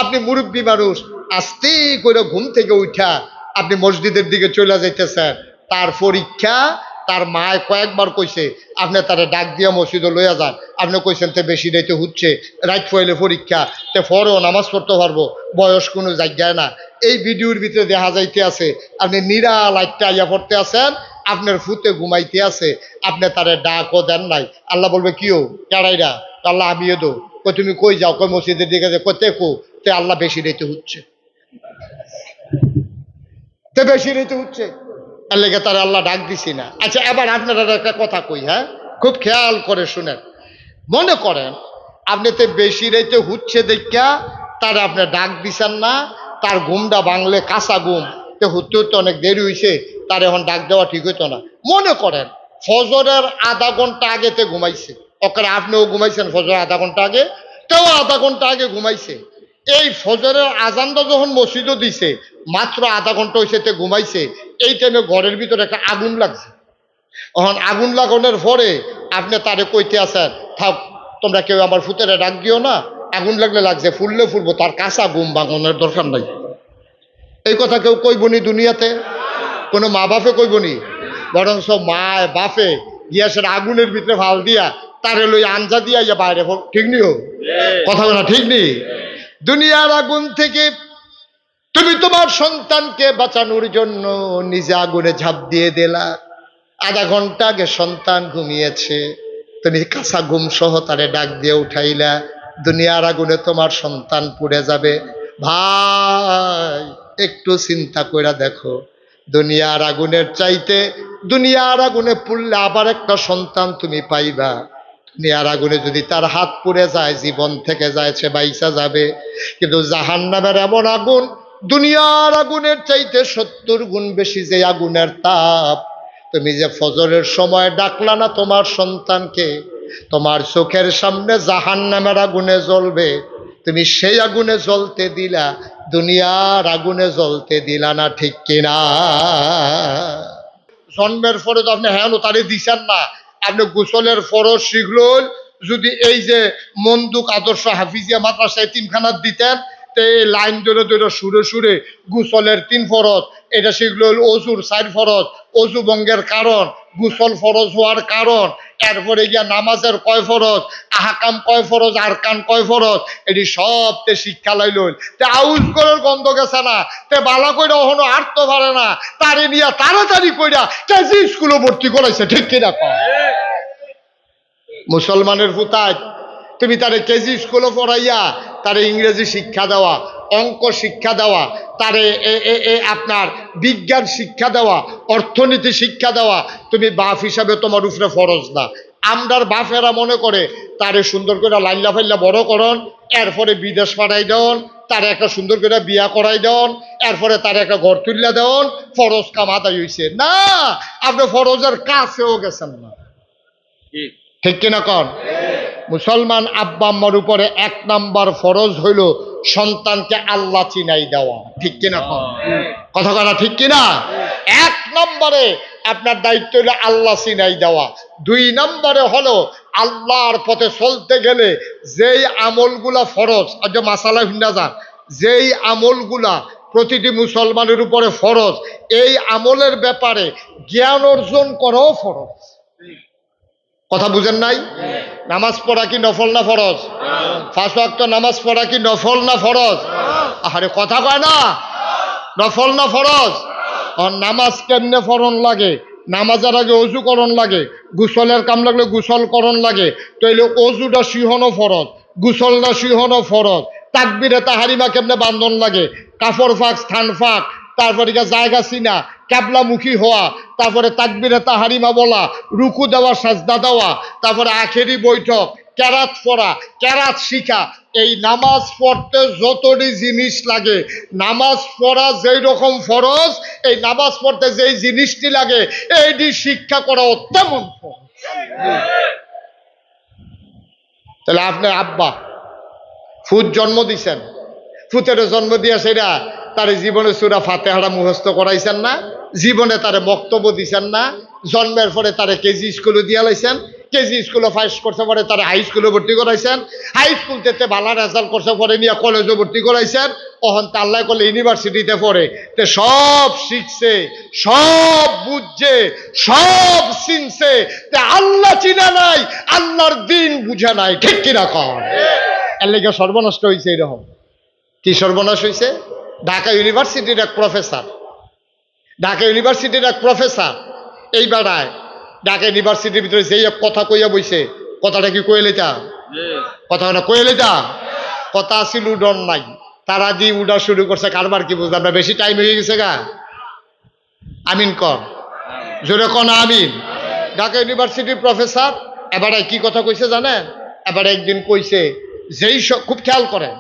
আপনি মুরব্বী মানুষ, আস্তে করে ঘুম থেকে উঠা আপনি মসজিদের দিকে চলে যাইতেছেন, তার পরীক্ষা, তার মায় কয়েকবার কইছে আপনি তারা ডাক দিয়া মসজিদে লইয়া যান, আপনি কইছেন তে বেশি রাইতে হচ্ছে, রাত ফয়েলে পরীক্ষা, তে ফরও নামাজ পড়তে পারবো, বয়স কোনো জায়গায় না। এই ভিডিওর ভিতরে দেখা যাইতে আছে আপনি নিরাল একটা আইয়া পড়তে আছেন, আপনার ফুতে ঘুমাইতে আছে, আপনি তারে ডাকও দেন নাই। আল্লাহ বলবে কিও কেড়াইরা, আল্লাহ আমিও দো, তুমি কই যাও, কই মসজিদের দিকে যে কতে কো, তে আল্লাহ বেশি রাইতে হচ্ছে, তে বেশি রাইতে হচ্ছে, এর লেগে তার আল্লাহ ডাক দিছি না। আচ্ছা এবার আপনারা একটা কথা কই, হ্যাঁ খুব খেয়াল করে শুনেন। মনে করেন আপনি তো বেশি রাইতে হচ্ছে দেখা তার আপনি ডাক দিছেন না, তার ঘুমটা বাংলে কাঁচা ঘুম, তো হতে হতে অনেক দেরি হয়েছে, তার এখন ডাক দেওয়া ঠিক হইতো না। মনে করেন ফজরের আধা ঘন্টা আগেতে ঘুমাইছে, ওখানে আপনিও ঘুমাইছেন ফজরের আধা ঘন্টা আগে, তেও আধা ঘন্টা আগে ঘুমাইছে। এই ফজরের আজানটা যখন মসজিদও দিছে, মাত্র আধা ঘন্টা হয়েছে তে ঘুমাইছে, এই টাইমে ঘরের ভিতরে একটা আগুন লাগছে। এখন আগুন লাগানোর পরে আপনি তারে কইতে আছেন থাক তোমরা কেউ আমার ফুতেরে ডাক দিও না, আগুন লাগলে লাগছে, ফুললে ফুলবো, তার কাঁচা ঘুম ভাঙনের দরকার নাই। এই কথা কেউ কইবনি দুনিয়াতে, কোনো মা বাপে কইবনি, বরং সব মায় বাপে গ্যাসের আগুনের ভিতরে ফাল দিয়া তারে লই আঞ্জা দিয়া ইয়া বাইরে, ঠিক নিও কথা বলা, ঠিক নেই? দুনিয়ার আগুন থেকে তুমি তোমার সন্তানকে বাঁচানোর জন্য নিজে আগুনে ঝাঁপ দিয়ে দিলা। আধা ঘন্টা আগে সন্তান ঘুমিয়েছে, তুমি কাঁচা ঘুম সহ তারে ডাক দিয়ে উঠাইলা, দুনিয়ার আগুনে তোমার সন্তান পুড়ে যাবে। ভাই একটু চিন্তা করে দেখো, দুনিয়ার আগুনের চাইতে দুনিয়ার আগুনে পুড়লে আবার একটা সন্তান তুমি পাইবা, দুনিয়ার আগুনে যদি তার হাত পুড়ে যায় জীবন থেকে যায়, সে বাইসা যাবে। কিন্তু জাহান্নামের এমন আগুন, দুনিয়ার আগুনের চাইতে 70 গুণ বেশি যে আগুনের তাপ। তুমি যে ফজরের সময় ডাকলা না তোমার সন্তানকে, তোমার চোখের সামনে জাহান্নামের আগুনে জ্বলবে, তুমি সেই আগুনে জ্বলতে দিলা, দুনিয়ার আগুনে জ্বলতে দিলা না, ঠিক কিনা? জন্মের পরে তো আপনি হ্যাঁ তারে দিছেন না, আপনি গোসলের ফরজ শিখল, যদি এই যে মন্দুক আদর্শ হাফিজিয়া মাদ্রাসায় তিনখানাত দিতেন, লাইন ধরে ধরে সুরে সুরে গোসলের 3 ফরজ, এটা শিখল অজুর 4 ফরজ, অজু ভঙ্গের কারণ, গোসল ফরজ হওয়ার কারণ, এরপরে গিয়া নামাজের কয় ফরজ, আহকাম কয় ফরজ, আরকান কয় ফরজ, এটি সব তে শিক্ষা লাইল। তে আউজ করার গন্ধ গেছে না, তে বালা কইরা ওহনো আটতে পারে না, তারে নিয়া তাড়াতাড়ি কইরা কেজি স্কুলে ভর্তি করাইছে, ঠিক কিনা? মুসলমানের ফুতায় তুমি তারে কেজি স্কুলে পড়াইয়া তারে ইংরেজি শিক্ষা দেওয়া, অঙ্ক শিক্ষা দেওয়া, তারে আপনার বিজ্ঞান শিক্ষা দেওয়া, অর্থনীতি শিক্ষা দেওয়া, তুমি বাপ হিসাবে তোমার উপরে ফরজ না। আমরার বাপেরা মনে করে তারে সুন্দর করে লাইল্লা ফাইল্লা বড় করন, এরপরে বিদেশ পাঠাই দেন, তারে একটা সুন্দর করে বিয়া করাই দেন, এরপরে তারে একটা ঘর তুল্লা দেন, ফরজ কাম আদায় হইছে না। আপনি ফরজের কাছেও গেছেন না, ঠিক কিনা কন? মুসলমান আব্বা আম্মার উপরে 1 নাম্বার ফরজ হইল সন্তানকে আল্লাহ চিনাই দেওয়া, ঠিক কিনা কন? কথা কথা ঠিক কিনা? 1 নম্বরে আপনার দায়িত্ব হইল আল্লাহ চিনাই দেওয়া। 2 নম্বরে হলো আল্লাহর পথে চলতে গেলে যেই আমলগুলা ফরজ, আজ মাসালা ভিন্না যান, যেই আমলগুলা প্রতিটি মুসলমানের উপরে ফরজ, এই আমলের ব্যাপারে জ্ঞান অর্জন করাও ফরজ। কথা বুঝেন নাই? নামাজ পড়া কি নফল না ফরজ? 5 ওয়াক্ত নামাজ পড়া কি নফল না ফরজ? আরে কথা কয় না, নফল না ফরজ? আর নামাজ কেমনে ফরন লাগে? নামাজের আগে অজু করণ লাগে, গোসলের কাম লাগলে গোসল করণ লাগে, তাইলে অজুটা সিহনো ফরজ, গোসলটা সিহনো ফরজ। তাকবিরে তাহারিমা কেমনে বান্ধন লাগে, কাপড় ফাঁক স্থান ফাঁক, তারপরে জায়গা চিনা, ক্যাবলামুখী হওয়া, তারপরে তাকবিরে তাহারিমা বলা, রুকু দেওয়া, সাজদা দেওয়া, তারপরে আখেরি বৈঠক, কেরাত পড়া, কেরাত শিখা, এই নামাজ পড়তে যতটি জিনিস লাগে, নামাজ পড়া যেই রকম ফরজ, এই নামাজ পড়তে যেই জিনিসটি লাগে এইটি শিক্ষা করা তেমন ফরজ। তাহলে আপনার আব্বা ফুত জন্ম দিছেন, ফুতের জন্ম দিয়া সেরা তার জীবনে সূরা ফাতিহা মুখস্থ করাইছেন না, জীবনে তারে বক্তব্য দিছেন না, জন্মের পরে তারে কেজি স্কুলে দিয়া লাইছেন, কেজি স্কুলে পাস করছে পরে তারা হাই স্কুলে ভর্তি করাইছেন, হাই স্কুল থেকে ভালো রেজাল্ট করছে পরে নিয়ে কলেজে ভর্তি করাইছেন, তখন তাল্লাই করলে ইউনিভার্সিটিতে পড়ে তে সব শিখছে, সব বুঝছে, সব চিনছে, তে আল্লাহ চিনা নাই, আল্লাহর দিন বুঝা নাই। ঠিক কিনা কর? এর লেগে সর্বনষ্ট হয়েছে। এরকম কি সর্বনাশ হয়েছে? ঢাকা ইউনিভার্সিটির এক প্রফেসর, ঢাকা ইউনিভার্সিটির এক প্রফেসর এই বেড়ায় ঢাকা ইউনিভার্সিটির ভিতরে যেই এক কথা কইয়া বইছে, কথাটা কি কয়ে লেতা? কথা না কয়ে লেতা? কথা আসিল উডন নাই, তারা দিয়ে উডা শুরু করছে। কারবার কি বুঝলাম না, বেশি টাইম হয়ে গেছে গা। আমিন কর, জোরে কন আমিন। ঢাকা ইউনিভার্সিটির প্রফেসর এবারে কি কথা কইছে জানেন? এবারে একদিন কইছে, যেই সব, খুব খেয়াল করেন,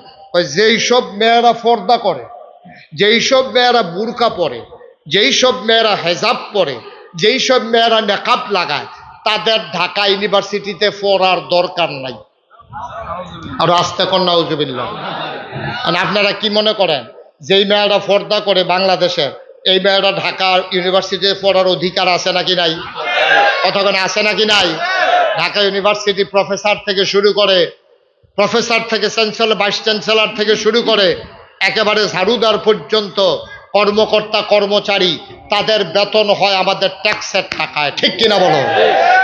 যেই সব মেয়েরা পর্দা করে, যেই সব মেয়েরা বুরকা পরে, যেই সব মেয়েরা হেজাব পরে, যেই সব মেয়েরা নেকাব লাগায়, তাদের ঢাকা ইউনিভার্সিটিতে পড়ার দরকার নাই। আর আস্তে কর নাউজুবিল্লাহ। আর আপনারা কি মনে করেন যেই মেয়েরা পর্দা করে বাংলাদেশের, এই মেয়েরা ঢাকা ইউনিভার্সিটিতে পড়ার অধিকার আছে নাকি নাই? কতক্ষণ আছে নাকি নাই? ঢাকা ইউনিভার্সিটি প্রফেসর থেকে শুরু করে, প্রফেসর থেকে চ্যান্সেলর, ভাইস চ্যান্সেলর থেকে শুরু করে একেবারে ঝাড়ুদার পর্যন্ত কর্মকর্তা কর্মচারী, তাদের বেতন হয় আমাদের ট্যাক্সের টাকায়। ঠিক কিনা বলো?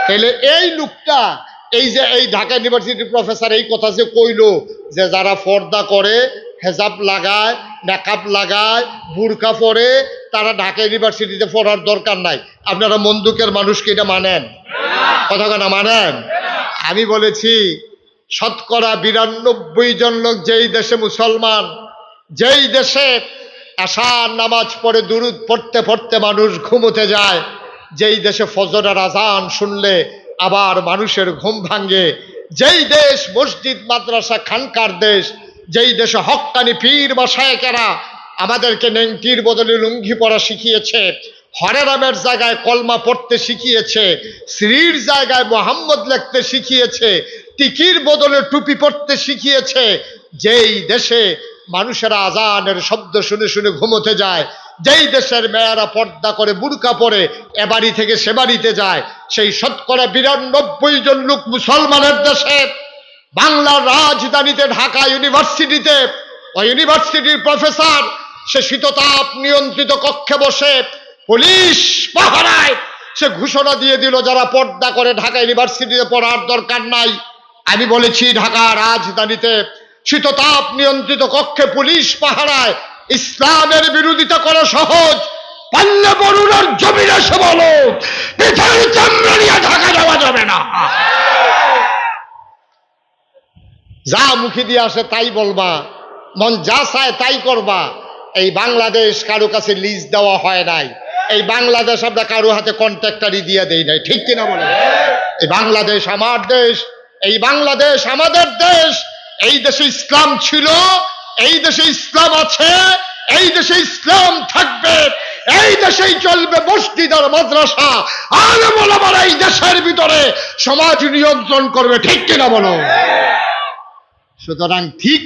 তাহলে এই লোকটা, এই যে এই ঢাকা ইউনিভার্সিটির প্রফেসর এই কথা যে কইল যে যারা পর্দা করে, হেজাব লাগায়, মেকআপ লাগায়, বুরকা পরে, তারা ঢাকা ইউনিভার্সিটিতে পড়ার দরকার নাই, আপনারা মন্দুকের মানুষকে এটা মানেন? কথা না মানেন? আমি বলেছি শতকরা 92 জন লোক যেই দেশে মুসলমান, যেই দেশে আশার নামাজ পড়ে দুরুদ পড়তে পড়তে মানুষ ঘুমোতে যায়, যেই দেশে ফজরের আজান শুনলে আবার মানুষের ঘুম ভাঙ্গে, যেই দেশ মসজিদ মাদ্রাসা খানকার দেশ, যেই দেশে হক্কানি পীর বা শায়েকেরা আমাদেরকে নেংটির বদলে লুঙ্গি পরা শিখিয়েছে, হরে রামের জায়গায় কলমা পড়তে শিখিয়েছে, শ্রীর জায়গায় মোহাম্মদ লিখতে শিখিয়েছে, টিকির বদলে টুপি পড়তে শিখিয়েছে, যেই দেশে মানুষেরা আজানের শব্দ শুনে শুনে ঘুমোতে যায়, যেই দেশের মেয়েরা পর্দা করে বুরকা পরে এ বাড়ি থেকে সে বাড়িতে যায়, সেই শতকরা 92 জন লোক মুসলমানের দেশে বাংলার রাজধানীতে ঢাকা ইউনিভার্সিটিতে ওই ইউনিভার্সিটির প্রফেসর সে শীততাপ নিয়ন্ত্রিত কক্ষে বসে পুলিশ পাহারায় সে ঘোষণা দিয়ে দিল যারা পর্দা করে ঢাকা ইউনিভার্সিটিতে পড়ার দরকার নাই। আমি বলেছি ঢাকা রাজধানীতে শীততাপ নিয়ন্ত্রিত কক্ষে পুলিশ পাহারায় ইসলামের বিরোধিতা করা সহজ, পাল্লে বরুণার জমিনে সে বলো পৃথিবীর চামড়া নিয়ে ঢাকা যাওয়া যাবে না। যা মুখে দিয়ে আসে তাই বলবা, মন যা চায় তাই করবা। এই বাংলাদেশ কারো কাছে লিজ দেওয়া হয় নাই, এই বাংলাদেশ আমরা কারো হাতে কন্ট্রাক্টারি দিয়ে দেই নাই। ঠিক কিনা বলে? এই বাংলাদেশ আমার দেশ, এই বাংলাদেশ আমাদের দেশ। এই দেশে ইসলাম ছিল, এই দেশে ইসলাম আছে, এই দেশে ইসলাম থাকবে, এই দেশেই চলবে মসজিদ আর মাদ্রাসা, আলেম ওলামারা এই দেশের ভিতরে সমাজ নিয়ন্ত্রণ করবে। ঠিক কিনা বলো? সুতরাং ঠিক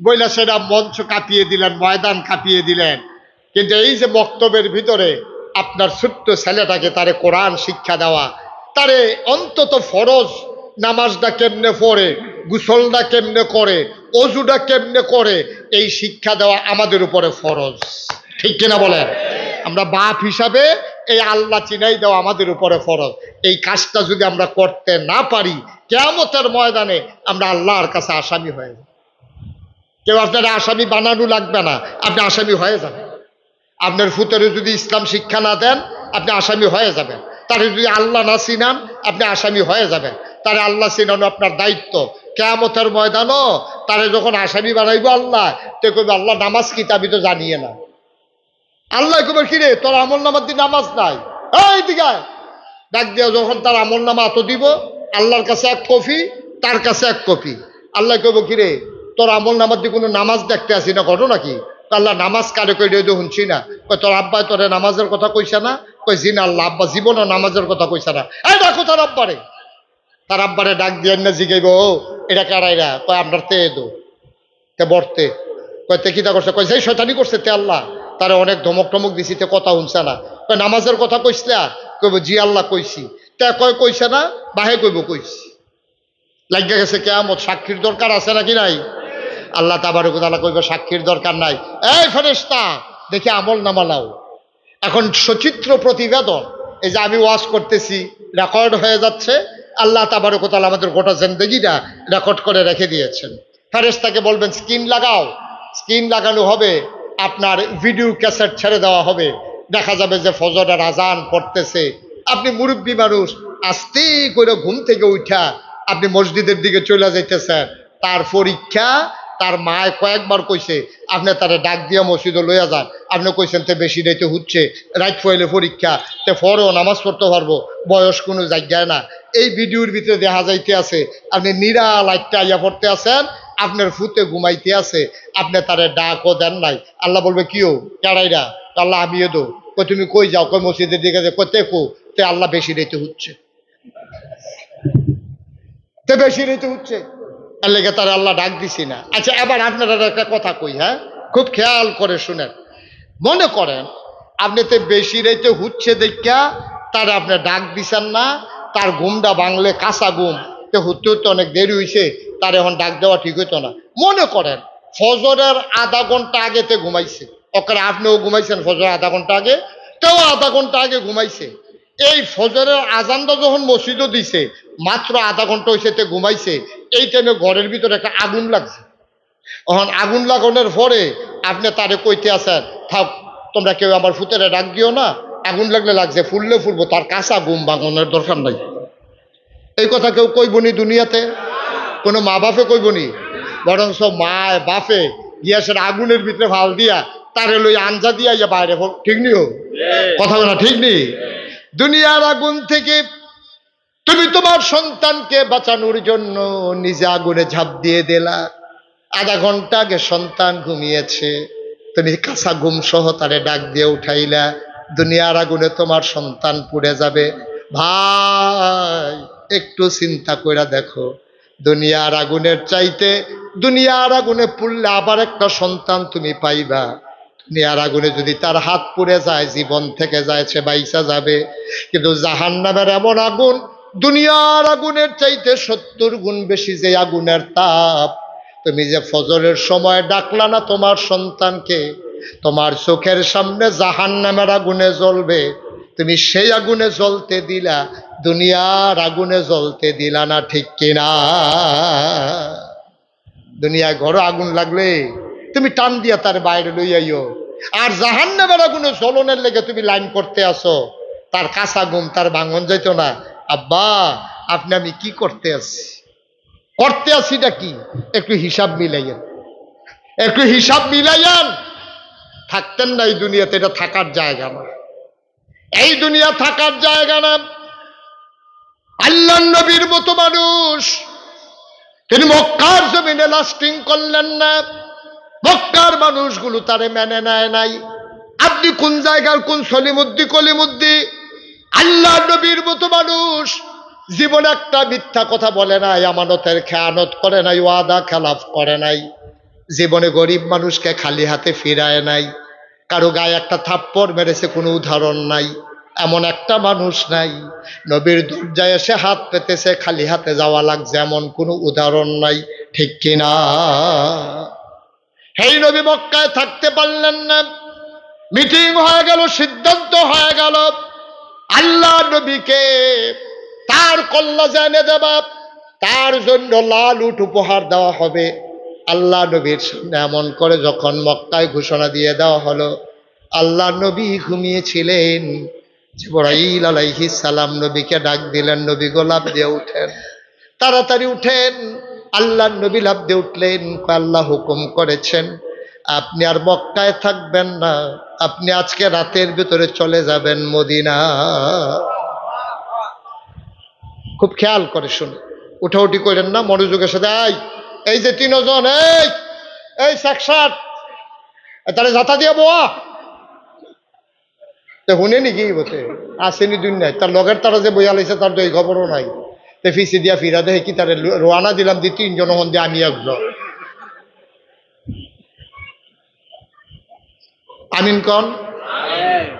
বইলা সেটা মঞ্চ কাঁপিয়ে দিলেন, ময়দান কাঁপিয়ে দিলেন, কিন্তু এই যে বক্তব্যের ভিতরে আপনার ছোট্ট ছেলেটাকে তারে কোরআন শিক্ষা দেওয়া, তারে অন্তত ফরজ নামাজটা কেমনে পড়ে, গোসলটা কেমনে করে, অজুটা কেমনে করে, এই শিক্ষা দেওয়া আমাদের উপরে ফরজ। ঠিক কিনা বলেন? আমরা বাপ হিসাবে এই আল্লাহ চিনাই দেওয়া আমাদের উপরে ফরজ। এই কাজটা যদি আমরা করতে না পারি, কিয়ামতের ময়দানে আমরা আল্লাহর কাছে আসামি হয়ে যাব। কেউ আপনারা আসামি বানানো লাগবে না, আপনি আসামি হয়ে যাবেন। আপনার ফুতরে যদি ইসলাম শিক্ষা না দেন, আপনি আসামি হয়ে যাবেন। তারে যদি আল্লাহ না চিনান, আপনি আসামি হয়ে যাবেন। তারে আল্লাহ চিনানো আপনার দায়িত্ব। কিয়ামতের ময়দানও তারে যখন আসামি বানাইব আল্লাহ, তো কইবে আল্লাহ নামাজ কি তা আমি তো জানিয়ে না। আল্লাহ কইবে কি রে তোর আমল নামার দিয়ে নামাজ নাই, এই দিকে ডাক দিয়া যখন তার আমল নামা এত দিব, আল্লাহর কাছে এক কপি, তার কাছে এক কপি। আল্লাহ কইব কি রে তোর আমল নামার দিয়ে কোনো নামাজ দেখতে আসি না, ঘটনা কি? আল্লাহ নামাজ কারে কই রে শুনছি না। কই তোর আব্বাই তোরে নামাজের কথা কইছে না? কই জি না আল্লাহ, আব্বা জীবনও নামাজের কথা কইছে না। এই দেখো তার আব্বারে, তার আব্বারে ডাক দিয়ে না জিগাইব এটা কারাইরা, কয় আপনার তে দো তে বর্তে, কয় তে কিতা করছে, কয় যেই শয়তানি করছে তে আল্লাহ, তারে অনেক ধমক টমক দিছি তে কথা শুনছে না। কয় নামাজের কথা কইসলা? কইব জি আল্লাহ কইছি। তা কয় কইছে না, বাহে কইব কইছি। লাগিয়া গেছে কেয়ামত, সাক্ষীর দরকার আছে নাকি নাই? আল্লাহ তাবারক ওয়া তাআলা কইবে সাক্ষীর দরকার নাই। এই ফেরেশতা দেখি আমল নামা নাও। এখন সচিত্র প্রতিবেদন, এই যে আমি ওয়াজ করতেছি রেকর্ড হয়ে যাচ্ছে, আল্লাহ তাবারক ওয়া তাআলা আমাদের গোটা জিন্দেগিটা রেকর্ড করে রেখে দিয়েছেন। ফেরেশতাকে বলবেন স্ক্রিন লাগাও, স্ক্রিন লাগানো হবে, আপনার ভিডিও ক্যাসেট ছেড়ে দেওয়া হবে। দেখা যাবে যে ফজরের আজান পড়তেছে, আপনি মুরব্বী মানুষ, আস্তে করে ঘুম থেকে উঠা আপনি মসজিদের দিকে চলে যাইতেছেন। তার পরীক্ষা, তার মায় কয়েকবার কইছে আপনি তারে ডাক দিয়া মসজিদে লইয়া যান। আপনি কইছেন তে বেশি রাইতে হচ্ছে, রাইট ফয়েলে পরীক্ষা, তে ফরও নামাজ পড়তে পারবো, বয়স কোনো জায়গায় না। এই ভিডিওর ভিতরে দেখা যাইতে আছে আপনি নিরাল লাইটটা আইয়া পড়তে আছেন, আপনার ফুতে ঘুমাইতে আছে, আপনি তারে ডাকও দেন নাই। আল্লাহ বলবে কিও কেড়াইরা? আল্লাহ আমিও দো। কই তুমি কই যাও? কই মসজিদের দিকে যে কতে কো, তে আল্লাহ বেশি রাইতে হচ্ছে, তে বেশি রাইতে হচ্ছে, এর লেগে তারা আল্লাহ ডাক দিছি না। আচ্ছা এবার আপনারা একটা কথা কই, হ্যাঁ খুব খেয়াল করে শুনেন। মনে করেন আপনি তো বেশি রাইতে হচ্ছে দেখা তারা আপনি ডাক দিছেন না, তার ঘুমটা বাংলে কাঁচা ঘুম, তো হতে হতে অনেক দেরি হয়েছে, তার এখন ডাক দেওয়া ঠিক হইতো না। মনে করেন ফজরের আধা ঘন্টা আগেতে ঘুমাইছে, ওখানে আপনিও ঘুমাইছেন ফজরের আধা ঘন্টা আগে, তেও আধা ঘন্টা আগে ঘুমাইছে। এই ফজরের আজানটা যখন মসজিদও দিছে, মাত্র আধা ঘন্টা হয়েছে তে ঘুমাইছে। এই টাইমে ঘরের ভিতরে একটা আগুন লাগছে। এখন আগুন লাগানোর পরে আপনি তারে কইতে আছেন থাক তোমরা কেউ আমার ফুতেরে ডাক দিও না, আগুন লাগলে লাগছে, ফুললে ফুলবো, তার কাঁচা ঘুম ভাঙানোর দরকার নাই। এই কথা কেউ কইবনি দুনিয়াতে, কোনো মা বাপে কইবনি, বরং সব মা বাপে গিয়াসের আগুনের ভিতরে ভাল দিয়া তারে লই আঞ্জা দিয়া ইয়া বাইরে, ঠিক নি? কথা বলা ঠিক নেই? দুনিয়ার আগুন থেকে তুমি তোমার সন্তানকে বাঁচানোর জন্য নিজে আগুনে ঝাঁপ দিয়ে দিলা। আধা ঘন্টা আগে সন্তান ঘুমিয়েছে, তুমি কাঁচা ঘুম সহ তারে ডাক দিয়ে উঠাইলা, দুনিয়ার আগুনে তোমার সন্তান পুড়ে যাবে। ভাই একটু চিন্তা করে দেখো, দুনিয়ার আগুনের চাইতে দুনিয়ার আগুনে পুড়লে আবার একটা সন্তান তুমি পাইবা। দুনিয়ার আগুনে যদি তার হাত পুড়ে যায়, জীবন থেকে যায়, সে বাইসা যাবে। কিন্তু জাহান্নামের এমন আগুন, দুনিয়ার আগুনের চাইতে 70 গুণ বেশি যে আগুনের তাপ। তুমি যে ফজরের সময় ডাকলা না তোমার সন্তানকে, তোমার চোখের সামনে জাহান্নামের আগুনে জ্বলবে, তুমি সেই আগুনে জ্বলতে দিলা, দুনিয়ার আগুনে জ্বলতে দিলা না, ঠিক কিনা? দুনিয়ায় ঘরে আগুন লাগলে তুমি টান দিয়া তার বাইরে লইয়াইও, আর জাহান্নামের আগুনে জ্বলনের লেগে তুমি লাইন করতে আসো, তার কাঁচা ঘুম তার ভাঙন যাইত না। আব্বা আপনি আমি কি করতে আসি, করতে আসিটা কি? একটু হিসাব মিলাইয়েন, একটু হিসাব মিলাইয়েন। থাকতেন না এই দুনিয়াতে, এটা থাকার জায়গা না, এই দুনিয়া থাকার জায়গা না। আল্লাহর নবীর মতো মানুষ তিনি মক্কার জমিনে লাস্টিং করলেন না, মক্কার মানুষগুলো তারে মেনে নেয় নাই। আপনি কোন জায়গার কোন সলিমুদ্দি কলিমুদ্দি? আল্লাহর নবীর মতো মানুষ জীবনে একটা মিথ্যা কথা বলে নাই, আমানতের খেয়ানত করে নাই, ওয়াদা খেলাফ করে নাই, জীবনে গরিব মানুষকে খালি হাতে ফিরায় নাই, কারো গায়ে একটা থাপ্পড় মেরেছে কোনো উদাহরণ নাই। এমন একটা মানুষ নাই নবীর দরজায় এসে হাত পেতেছে খালি হাতে যাওয়া লাগছে, এমন কোনো উদাহরণ নাই, ঠিক কিনা? এই নবী মক্কায় থাকতে পারলেন না, মিটিং হয়ে গেল, সিদ্ধান্ত হয়ে গেল আল্লাহ নবীকে তার কল্লা জানে দেবা, তার জন্য লাল উট উপহার দেওয়া হবে। আল্লাহ নবীর সামনে এমন করে যখন মক্কায় ঘোষণা দিয়ে দেওয়া হলো, আল্লাহ নবী ঘুমিয়েছিলেন, জিবরাইল আলাইহিস সালাম নবীকে ডাক দিলেন, নবী গো লাফ দিয়ে উঠেন, তাড়াতাড়ি উঠেন। আল্লাহ নবী লাফ দিয়ে উঠলেন, আল্লাহ হুকুম করেছেন আপনি আর মক্কায় থাকবেন না, আপনি আজকে রাতের ভিতরে চলে যাবেন মদিনা। খুব খেয়াল করে শুনে, উঠাউঠি করেন না, মনোযোগের সাথে। এই যে 3 জন, এই সাক্ষাৎ তাহলে যাতা দিয়ে বোয়া শুনে নাকি বসে আসেনি দুনিয়ায়, তার লগের তারা যে বইয়া লাইছে তার তো এই খবরও নাই। তে ফিসি দিয়া ফিরা দেখে কি তারে রোয়ানা দিলাম, 3 জন হন দিয়ে আমি একজন। আমিন কন?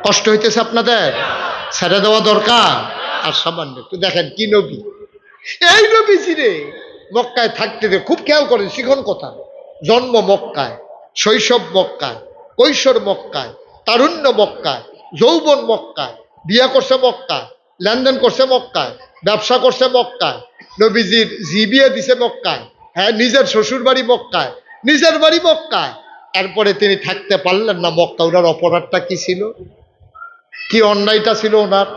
কষ্ট হইতেছে আপনাদের? ছেড়ে দেওয়া দরকার? আর সামান্য একটু দেখেন কি নবী, এই নবীজি রে মক্কায় থাকতে দে, খুব খেয়াল করেন, শিখন কথা। জন্ম মক্কায়, শৈশব মক্কায়, কৈশোর মক্কায়, তারুণ্য মক্কায়, যৌবন মক্কায়, বিয়া করছে মক্কায়, লেনদেন করছে মক্কায়, ব্যবসা করছে মক্কায়, নবীজির বিয়ে দিছে মক্কায়, হ্যাঁ নিজের শ্বশুর বাড়ি মক্কায়, নিজের বাড়ি মক্কায়। এরপরে তিনি থাকতে পারলেন না মক্কা। ওনার অপরাধটা কি ছিল? কি অন্যায়টা ছিল ওনার?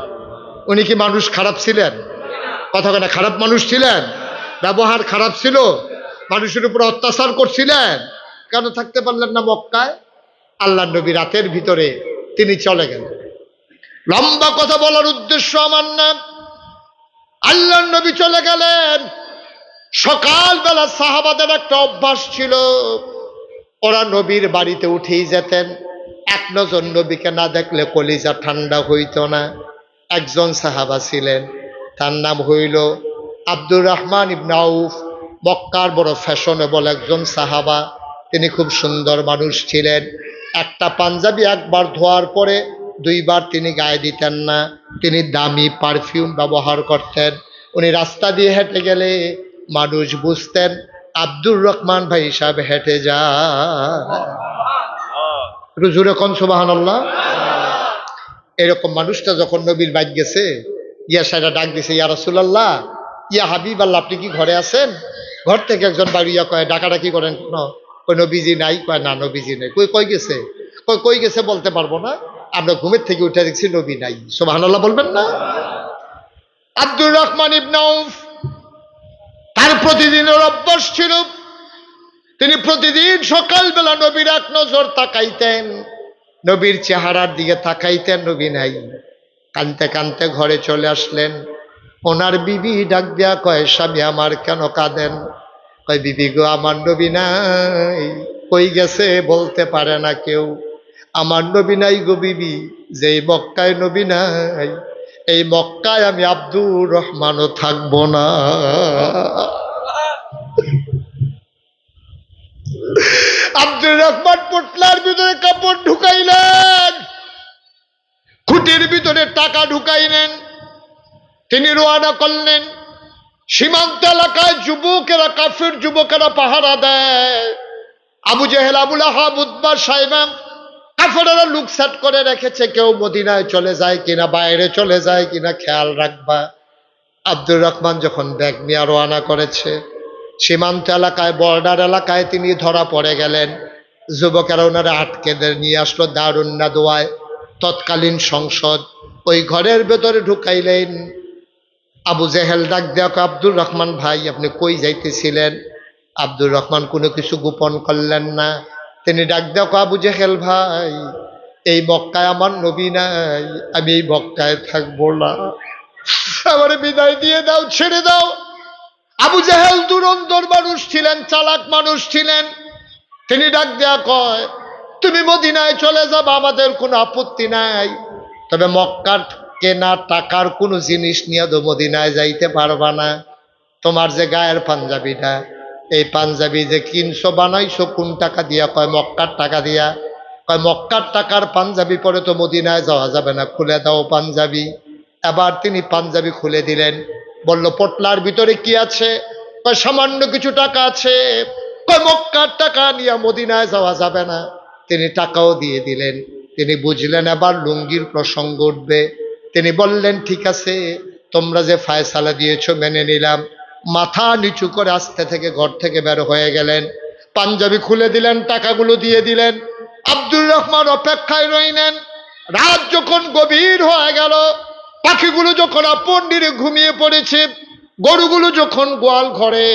উনি কি মানুষ খারাপ ছিলেন? কথা কেনা, খারাপ মানুষ ছিলেন? ব্যবহার খারাপ ছিল? মানুষের উপর অত্যাচার করছিলেন? কেন থাকতে পারলেন না মক্কায়? আল্লাহ নবী রাতের ভিতরে তিনি চলে গেলেন। লম্বা কথা বলার উদ্দেশ্য আমার না, আল্লাহ নবী চলে গেলেন। সকালবেলা সাহাবাদের একটা অভ্যাস ছিল, ওরা নবীর বাড়িতে উঠেই যেতেন। এক নজর নবীকে না দেখলে কলিজা ঠান্ডা হইত না। একজন সাহাবা ছিলেন, তার নাম হইল আব্দুর রহমান ইবনে আউফ। মক্কার বড় ফ্যাশনেবল একজন সাহাবা। তিনি খুব সুন্দর মানুষ ছিলেন। একটা পাঞ্জাবি একবার ধোয়ার পরে দুইবার তিনি গায়ে দিতেন না। তিনি দামি পারফিউম ব্যবহার করতেন। উনি রাস্তা দিয়ে হেঁটে গেলে মানুষ বুঝতেন আব্দুর রহমান ভাই হিসাবে হেঁটে যায়। একটু জোরে কোন সুবহানাল্লাহ। এরকম মানুষটা যখন নবীর বাইক গেছে, ইয়া সাইরা ডাক দিছে, ইয়া রাসূলুল্লাহ, ইয়া হাবিব আল্লাহ, আপনি কি ঘরে আছেন? ঘর থেকে একজন বাড়িয়া কয়, ডাকাডাকি করেন কেন? কই নবীজি নাই। কয় না, নবীজি নাই। কই গেছে? কই গেছে বলতে পারবো না, আমরা ঘুমের থেকে উঠে দেখছি নবী নাই। সুবহানাল্লাহ বলবেন না? আব্দুর রহমান ইবনে আউফ, তার প্রতিদিনের অভ্যাস ছিল, তিনি প্রতিদিন সকালবেলা নবীর এক নজর তাকাইতেন, নবীর চেহারার দিকে তাকাইতেন, নবী নাই। কানতে কানতে ঘরে চলে আসলেন। ওনার বিবি ডাক দিয়া কয়, স্বামী আমার কেন কাঁদেন? কয়, বিবি গো, আমার নবী নাই। কই গেছে বলতে পারে না কেউ। আমার নবী নাই গো বিবি, যেই মক্কায় নবী নাই, এই মক্কায় আমি আব্দুর রহমানও থাকবো না। আব্দুর রহমান পোটলার ভিতরে কাপড় ঢুকাইলেন, খুঁটির ভিতরে টাকা ঢুকাইলেন। তিনি রওনা করলেন। সীমান্ত এলাকায় যুবকেরা, কাফির যুবকেরা পাহারা দেয়। আবু জেহেল, আবুল আহাব, উতবা, সাইবা, কাফেরেরা লুকসাট করে রেখেছে, কেউ মদিনায় চলে যায় কিনা, বাইরে চলে যায় কিনা খেয়াল রাখবা। আব্দুর রহমান যখন ব্যাগ নিয়ে রওনা করেছে, সীমান্ত এলাকায়, বর্ডার এলাকায় তিনি ধরা পড়ে গেলেন। যুবকেরা ওনারা আটকে নিয়ে আসলো দারুন নাদওয়ায়, তৎকালীন সংসদ। ওই ঘরের ভেতরে ঢুকাইলেন। আবু জেহেল ডাক দেয়া, আব্দুর রহমান ভাই, আপনি কই যাইতেছিলেন? আব্দুর রহমান কোনো কিছু গোপন করলেন না। তিনি ডাক দেয়া, আবু জেহেল ভাই, এই মক্কায় আমার নবী নাই, আমি এই মক্কায় থাকবো না, আমার বিদায় দিয়ে দাও, ছেড়ে দাও। আবু জেহেল দুরন্তর মানুষ ছিলেন, চালাক মানুষ ছিলেন। তিনি ডাক দেয়া কয়, তুমি মদিনায় চলে যাবে, আমাদের কোনো আপত্তি নাই, তবে মক্কার কেনা টাকার কোনো জিনিস নিয়ে তো মদিনায় যাইতে পারবা না। তোমার যে গায়ের পাঞ্জাবিটা, এই পাঞ্জাবি যে কিনছো, বানাইছো কোন টাকা দিয়া? কয় মক্কার টাকা দিয়া। কয় মক্কার টাকার পাঞ্জাবি পরে তো মদিনায় যাওয়া যাবে না, খুলে দাও পাঞ্জাবি। এবার তিনি পাঞ্জাবি খুলে দিলেন। বলল, পটলার ভিতরে কি আছে? কয় সামান্য কিছু টাকা আছে। কয় মক্কার টাকা নিয়ে মদিনায় যাওয়া যাবে না। তিনি টাকাও দিয়ে দিলেন। তিনি বুঝলেন এবার লুঙ্গির প্রসঙ্গ উঠবে। তিনি বললেন, ঠিক আছে, তোমরা যে ফায়সালা দিয়েছো মেনে নিলাম। মাথা নিচু করে আস্তে থেকে ঘর থেকে বের হয়ে গেলেন। পাঞ্জাবি খুলে দিলেন, টাকাগুলো দিয়ে দিলেন। আব্দুর রহমান অপেক্ষায় রইলেন। রাত যখন গভীর হয়ে গেল, পাখিগুলো যখন আপন নিরে ঘুমিয়ে পড়েছে, গরুগুলো যখন গোয়াল ঘরে,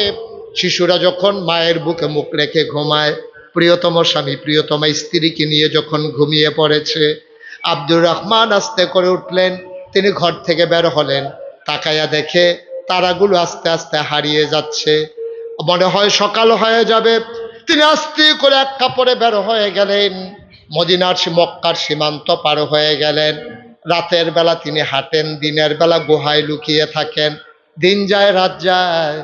শিশুরা যখন মায়ের বুকে মুখ রেখে ঘুমায়, প্রিয়তম স্বামী, প্রিয়তমা স্ত্রীকে নিয়ে যখন ঘুমিয়ে পড়েছে, আব্দুর রহমান আস্তে করে উঠলেন। তিনি ঘর থেকে বের হলেন। তাকাইয়া দেখে তারাগুলো আস্তে আস্তে হারিয়ে যাচ্ছে। মনে হয় সকাল হয়ে যাবে। তিনি আস্তে করে এক কাপড়ে বের হয়ে গেলেন। মদিনার মক্কার সীমান্ত পার হয়ে গেলেন। রাতের বেলা তিনি হাঁটেন, দিনের বেলা গুহায় লুকিয়ে থাকেন। দিন যায়, রাত যায়,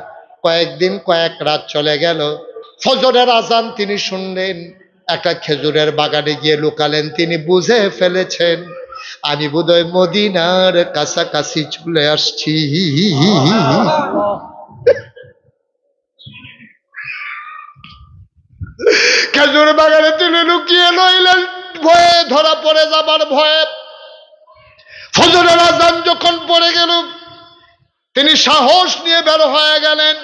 কয়েকদিন, কয়েক রাত চলে গেল। ফজরের আজান তিনি শুনলেন। একটা খেজুরের বাগানে গিয়ে লুকালেন। তিনি বুঝে ফেলেছেন আমি বোধহয় মদিনার কাছাকাছি চলে আসছি। খেজুর বাগানে তিনি লুকিয়ে রইলেন, ভয়ে ধরা পড়ে যাবার ভয়ে। ফজরের আযান যখন পড়ে গেল, তিনি সাহস নিয়ে বের হয়ে গেলেন।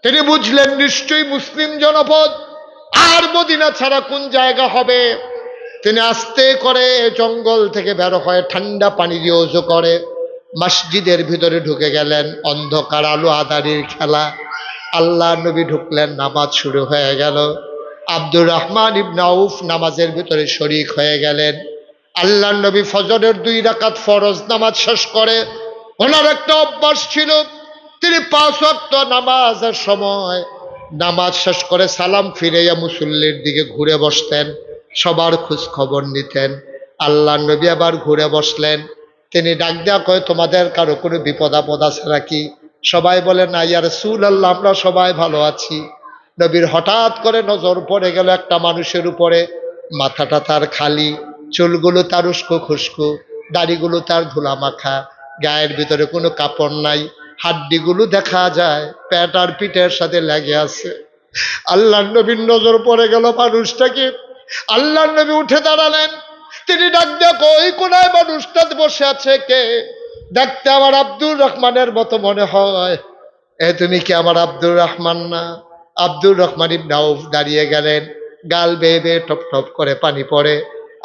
তিনি বুঝলেন নিশ্চয়ই মুসলিম জনপদ, আর মদিনা ছাড়া কোন জায়গা হবে। তিনি আস্তে করে জঙ্গল থেকে বের হয়ে ঠান্ডা পানি দিয়ে ওযু করে মসজিদের ভিতরে ঢুকে গেলেন। অন্ধকার আলো আঁধারির খেলা। আল্লাহ নবী ঢুকলেন, নামাজ শুরু হয়ে গেল। আব্দুর রহমান ইবনে আউফ নামাজের ভিতরে শরীক হয়ে গেলেন। আল্লাহ নবী ফজরের 2 রাকাত ফরজ নামাজ শেষ করে, ওনার একটা অভ্যাস ছিল, তিনি 5 ওয়াক্ত নামাজের সময় নামাজ শেষ করে সালাম ফিরাইয়া মুসল্লির দিকে ঘুরে বসতেন, সবার খোঁজ খবর নিতেন। আল্লাহ নবী আবার ঘুরে বসলেন। তিনি ডাক দেয়া কয়, তোমাদের কারো কোনো বিপদ আপদ আছে নাকি? সবাই বলে, না ইয়া রাসূলুল্লাহ, আমরা সবাই ভালো আছি। নবীর হঠাৎ করে নজর পড়ে গেল একটা মানুষের উপরে। মাথাটা তার খালি, চুলগুলো তার উস্কো খুস্কো, দাড়িগুলো তার ধুলা মাখা, গায়ের ভিতরে কোনো কাপড় নাই, হাড্ডিগুলো দেখা যায় পেট আর পিঠের সাথে লেগে আছে। আল্লাহ নবীর নজর পড়ে গেল মানুষটাকে। আল্লাহ নবী উঠে দাঁড়ালেন। তিনি ডাক দেখো, ওই কোনায় মানুষটা বসে আছে কে? দেখতে আমার আব্দুর রহমানের মতো মনে হয়। তুমি কি আমার আব্দুর রহমান না? আব্দুর রহমান ইবনে আউফ দাঁড়িয়ে গেলেন, গাল বেয়ে বেয়ে টপ টপ করে পানি পড়ে।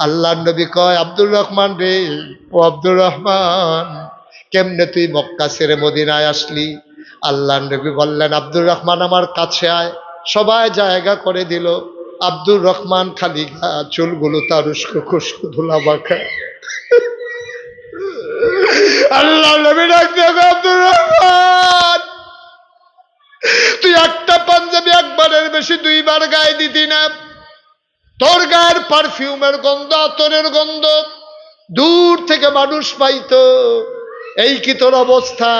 আল্লাহ নবী কয়, আব্দুর রহমান রে, ও আব্দুর রহমান, কেমনে তুই মক্কা ছেড়ে মদিনায় আসলি? আল্লাহ নবী বললেন, আব্দুর রহমান আমার কাছে আয়। সবাই জায়গা করে দিল। আব্দুর রহমান খালি গা, চুলগুলো তার উস্কো খুস্কো ধুলা মাখা। আল্লাহ নবী ডাক দেখো, আব্দুর রহমান, তুই একটা পাঞ্জাবি একবারের বেশি 2 বার গায়ে দিতি না। তোর গায়ের পারফিউমের গন্ধ, আতরের গন্ধ দূর থেকে মানুষ পাইতো। এই কি তোর অবস্থা?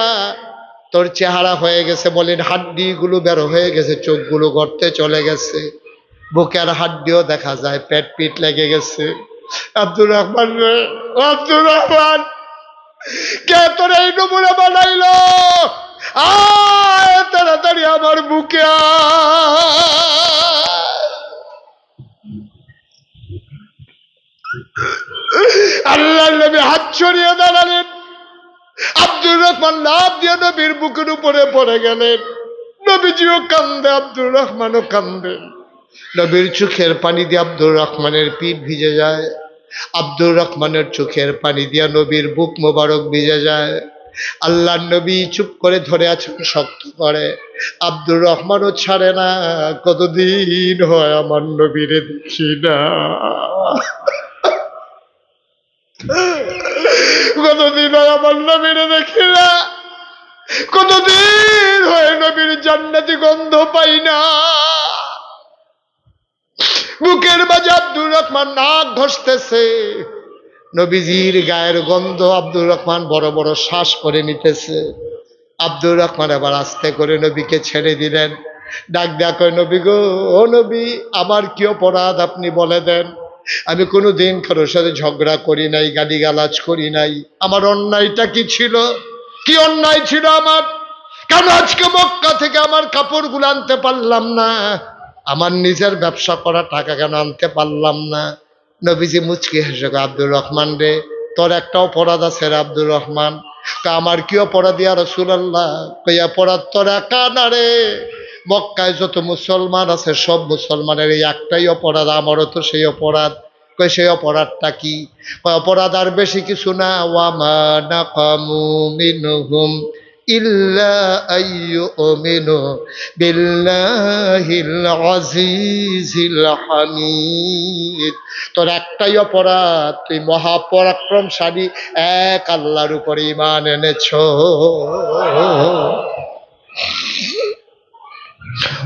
তোর চেহারা হয়ে গেছে বলেন, হাড্ডিগুলো বের হয়ে গেছে, চোখগুলো গর্তে চলে গেছে, বুকের হাড্ডিও দেখা যায়, পেট পিট লেগে গেছে। আব্দুর রহমান রে, আব্দুর রহমান, কে তোর এই নমুনা বানাইলো? আয় তাড়াতাড়ি আমার বুকে আয়। আল্লাহ নবী হাত ছড়িয়ে দাঁড়ালেন। আব্দুর রহমান লাফ দিয়ে নবীর বুকের উপরে পড়ে গেলেন। নবীজিও কান্দে, আব্দুর রহমানও কান্দে। নবীর চোখের পানি দিয়ে আব্দুর রহমানের পিঠ ভিজে যায়। আব্দুর রহমানের চোখের পানি দিয়া নবীর বুক মোবারক ভিজে যায়। আল্লাহ নবী চুপ করে ধরে আছেন শক্ত করে। আব্দুর রহমানও ছাড়ে না। কতদিন হয় আমার নবীরে দেখি না, কতদিন হয় আমার নবীরে দেখি না, কতদিন হয় নবীর জান্নাতি গন্ধ পাই না। বুকের মাঝে আব্দুর রহমান নাক ঘষতেছে, নবীজির গায়ের গন্ধ আব্দুর রহমান বড় বড় শ্বাস করে নিতেছে। আব্দুর রহমান আবার আস্তে করে নবীকে ছেড়ে দিলেন। ডাক দেয়া কয়, নবী গো, ও নবী, আমার কি অপরাধ আপনি বলে দেন। আমি কোনোদিন কারোর সাথে ঝগড়া করি নাই, গালিগালাজ করি নাই। আমার অন্যায়টা কি ছিল? কি অন্যায় ছিল আমার? কেন আজকে মক্কা থেকে আমার কাপড়গুলো আনতে পারলাম না? আমার নিজের ব্যবসা করা টাকা কেন আনতে পারলাম না? নবীজি মুচকি হেসে কয়, আব্দুর রহমান রে, তোর একটা অপরাধ আছে রে আব্দুর রহমান। আমার কি অপরাধ ইয়া রাসূলুল্লাহ? কই, অপরাধ তোর একা না রে, মক্কায় যত মুসলমান আছে সব মুসলমানের এই একটাই অপরাধ, আমারও তো সেই অপরাধ। কই, সেই অপরাধটা কি? অপরাধ আর বেশি কিছু না। ওয়ামা নাকামু মিনহুম ইল্লা আইয়ুমিনু বিল্লাহিল আজিজিল হামিদ। তোর একটাই অপরাধ, তুই মহাপরাক্রমশালী এক আল্লাহর উপর ঈমান এনেছ।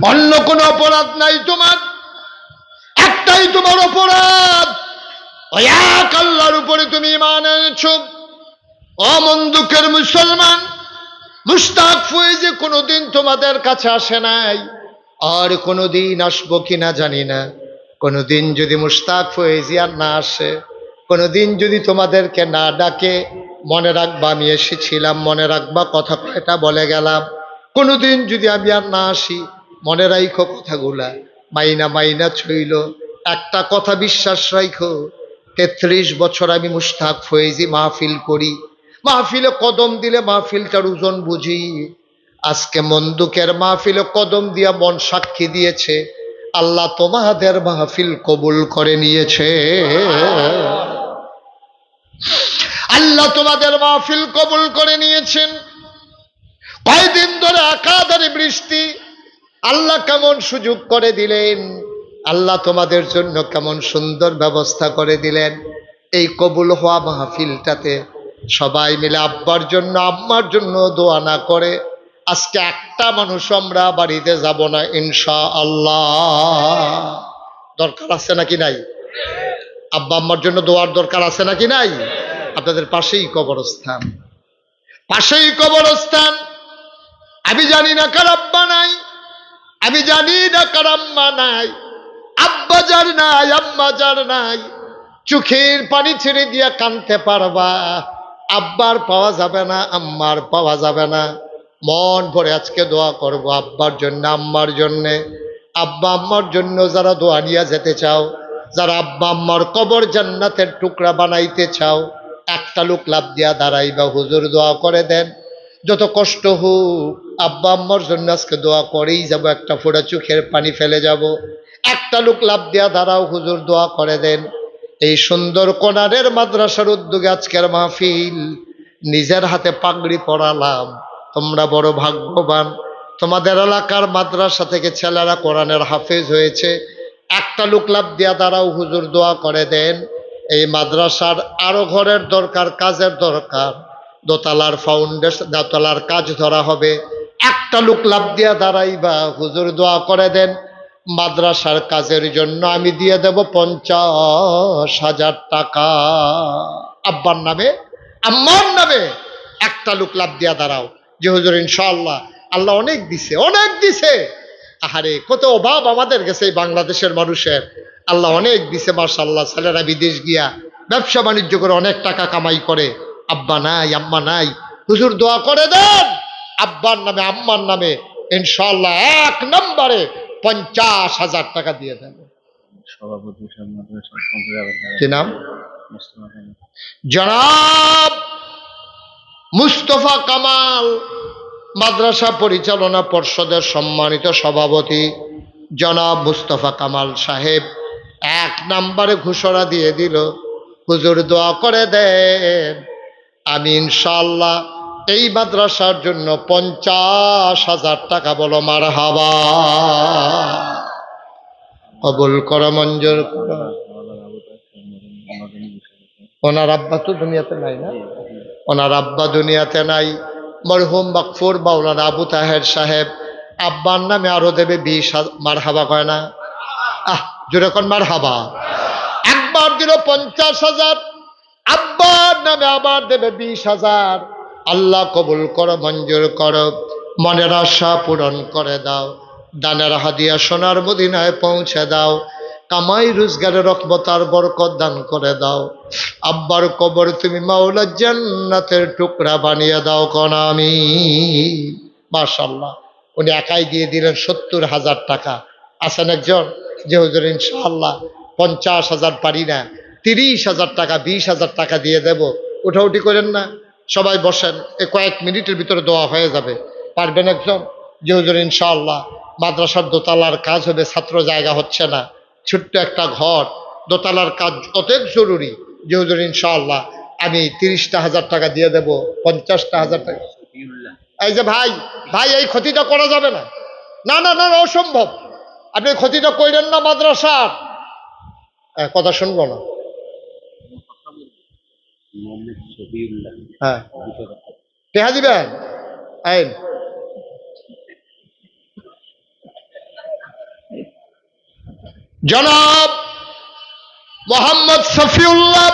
অন্য কোনো অপরাধ নাই তোমার, একটাই তোমার অপরাধ, ওই এক আল্লাহর উপরে তুমি ঈমান এনেছ। অমন দুঃখের মুসলমান, মুশতাক ফয়েজী কোনোদিন তোমাদের কাছে আসে নাই, আর কোনোদিন আসবো কিনা জানি না। কোনোদিন যদি মুশতাক ফয়েজী আর না আসে, কোনোদিন যদি তোমাদেরকে না ডাকে মনে রাখবা আমি এসেছিলাম, মনে রাখবা কথা কয়টা বলে গেলাম। কোনোদিন যদি আমি আর না আসি মনে রাখো কথাগুলা, মাইনা মাইনা ছইল। একটা কথা বিশ্বাস রাখো, 33 বছর আমি মুশতাক ফয়েজি মাহফিল করি, মাহফিলে কদম দিলে মাহফিলটার ওজন বুঝি। আজকে মন্দুকের মাহফিলে কদম দিয়া মন সাক্ষী দিয়েছে আল্লাহ তোমাদের মাহফিল কবুল করে নিয়েছে। আল্লাহ তোমাদের মাহফিল কবুল করে নিয়েছেন। কয়দিন ধরে একাধারে বৃষ্টি, আল্লাহ কেমন সুযোগ করে দিলেন, আল্লাহ তোমাদের জন্য কেমন সুন্দর ব্যবস্থা করে দিলেন। এই কবুল হওয়া মাহফিলটাতে সবাই মিলে আব্বার জন্য আম্মার জন্য দোয়া না করে আজকে একটা মানুষ আমরা বাড়িতে যাব না ইনশাআল্লাহ। দরকার আছে নাকি নাই? আব্বা আম্মার জন্য দোয়ার দরকার আছে নাকি নাই? আপনাদের পাশেই কবরস্থান, পাশেই কবরস্থান। আমি জানি না কার আব্বা নাই, আমি জানি না কার আম্মা নাই। আব্বা যার নাই, আম্মা যার নাই, চোখের পানি ছেড়ে দিয়া কাঁদতে পারবা। আব্বার পাওয়া যাবে না, আম্মার পাওয়া যাবে না। মন ভরে আজকে দোয়া করব আব্বার জন্য আম্মার জন্যে। আব্বা আম্মার জন্য যারা দোয়া নিয়ে যেতে চাও, যারা আব্বা আম্মার কবর জান্নাতের টুকরা বানাইতে চাও, একটা লোক লাভ দিয়া দাঁড়াইবা, হুজুর দোয়া করে দেন। যত কষ্ট হোক আব্বা আম্মার জন্য আজকে দোয়া করেই যাব, একটা ফোঁটা চোখের পানি ফেলে যাব। একটা লোক লাভ দিয়া দাঁড়াও, হুজুর দোয়া করে দেন। এই সুন্দর কোনারের মাদ্রাসার উদ্যোগে আজকের মাহফিল, নিজের হাতে পাগড়ি পরালাম। তোমরা বড় ভাগ্যবান, তোমাদের এলাকার মাদ্রাসা থেকে ছেলেরা কোরআনের হাফেজ হয়েছে। একটা লোক লাভ দিয়া দাঁড়াও, হুজুর দোয়া করে দেন। এই মাদ্রাসার আরো ঘরের দরকার, কাজের দরকার। দোতলার ফাউন্ডেশন, দোতলার কাজ ধরা হবে। একটা লোক লাভ দিয়া দাঁড়াইবা, হুজুর দোয়া করে দেন। মাদ্রাসার কাজের জন্য আমি দিয়ে দেব 50,000 টাকা আব্বার নামে আম্মার নামে। একটা লোক লাভ দিয়া দাঁড়াও যে হুজুর ইনশাআল্লাহ আল্লাহ অনেক দিছে, অনেক দিছে। আহারে কত অভাব আমাদের কাছে এই বাংলাদেশের মানুষের, আল্লাহ অনেক দিছে মাশাআল্লাহ। ছেলেরা বিদেশ গিয়া ব্যবসা বাণিজ্য করে অনেক টাকা কামাই করে, আব্বা নাই আম্মা নাই। হুজুর দোয়া করে দেন আব্বার নামে আম্মার নামে ইনশাআল্লাহ 1 নম্বরে 50,000 টাকা দিয়ে দেন। সভাপতি কি নাম? জনাব মুস্তফা কামাল, মাদ্রাসা পরিচালনা পর্ষদের সম্মানিত সভাপতি জনাব মুস্তফা কামাল সাহেব 1 নম্বরে ঘোষণা দিয়ে দিল, হুজুর দোয়া করে দেন আমি ইনশাআল্লাহ এই মাদ্রাসার জন্য 50,000 টাকা, বলো মারহাবা। কবুল করো, মঞ্জুর করো। ওনার আব্বা তো দুনিয়াতে নাই না, ওনার আব্বা দুনিয়াতে নাই। মরহুম মাগফুর মাওলানা আবু তাহের সাহেব আব্বার নামে আরো দেবে 20,000। মারহাবা কয় না? জোরে কোন মারহাবা। একবার দিল 50,000, আব্বার নামে আবার দেবে 20,000। আল্লাহ কবুল করো, মঞ্জুর করো, মনের আশা পূরণ করে দাও। দানের হাদিয়া সোনার মদিনায় পৌঁছে দাও। কামাই রোজগারের রহমতার বরকত দান করে দাও। আব্বার কবর তুমি মাওলা জান্নাতের টুকরা বানিয়ে দাও কোন আমিন। মাশাআল্লাহ, উনি একাই দিয়ে দিলেন 70,000 টাকা। আছেন একজন যে হুজুর ইনশাআল্লাহ 50,000 পারি না, 30,000 টাকা 20,000 টাকা দিয়ে দেব। উঠাউঠি করেন না, সবাই বসেন, এই কয়েক মিনিটের ভিতরে দোয়া হয়ে যাবে। পারবেন একজন যে হুজুর ইনশাআল্লাহ মাদ্রাসার দোতলার কাজ হবে, ছাত্র জায়গা হচ্ছে না, ছোট্ট একটা ঘর, দোতলার কাজ অনেক জরুরি, যে হুজুর ইনশাআল্লাহ আমি 30,000 টাকা দিয়ে দেব, 50,000 টাকা। এই যে ভাই ভাই এই ক্ষতিটা করা যাবে না, না না না, অসম্ভব। আপনি ক্ষতিটা কইলেন না মাদ্রাসার, কথা শুনবো না। হ্যাঁ টেহা দিবেন। এই জনাব মোহাম্মদ শফিউল্লাহ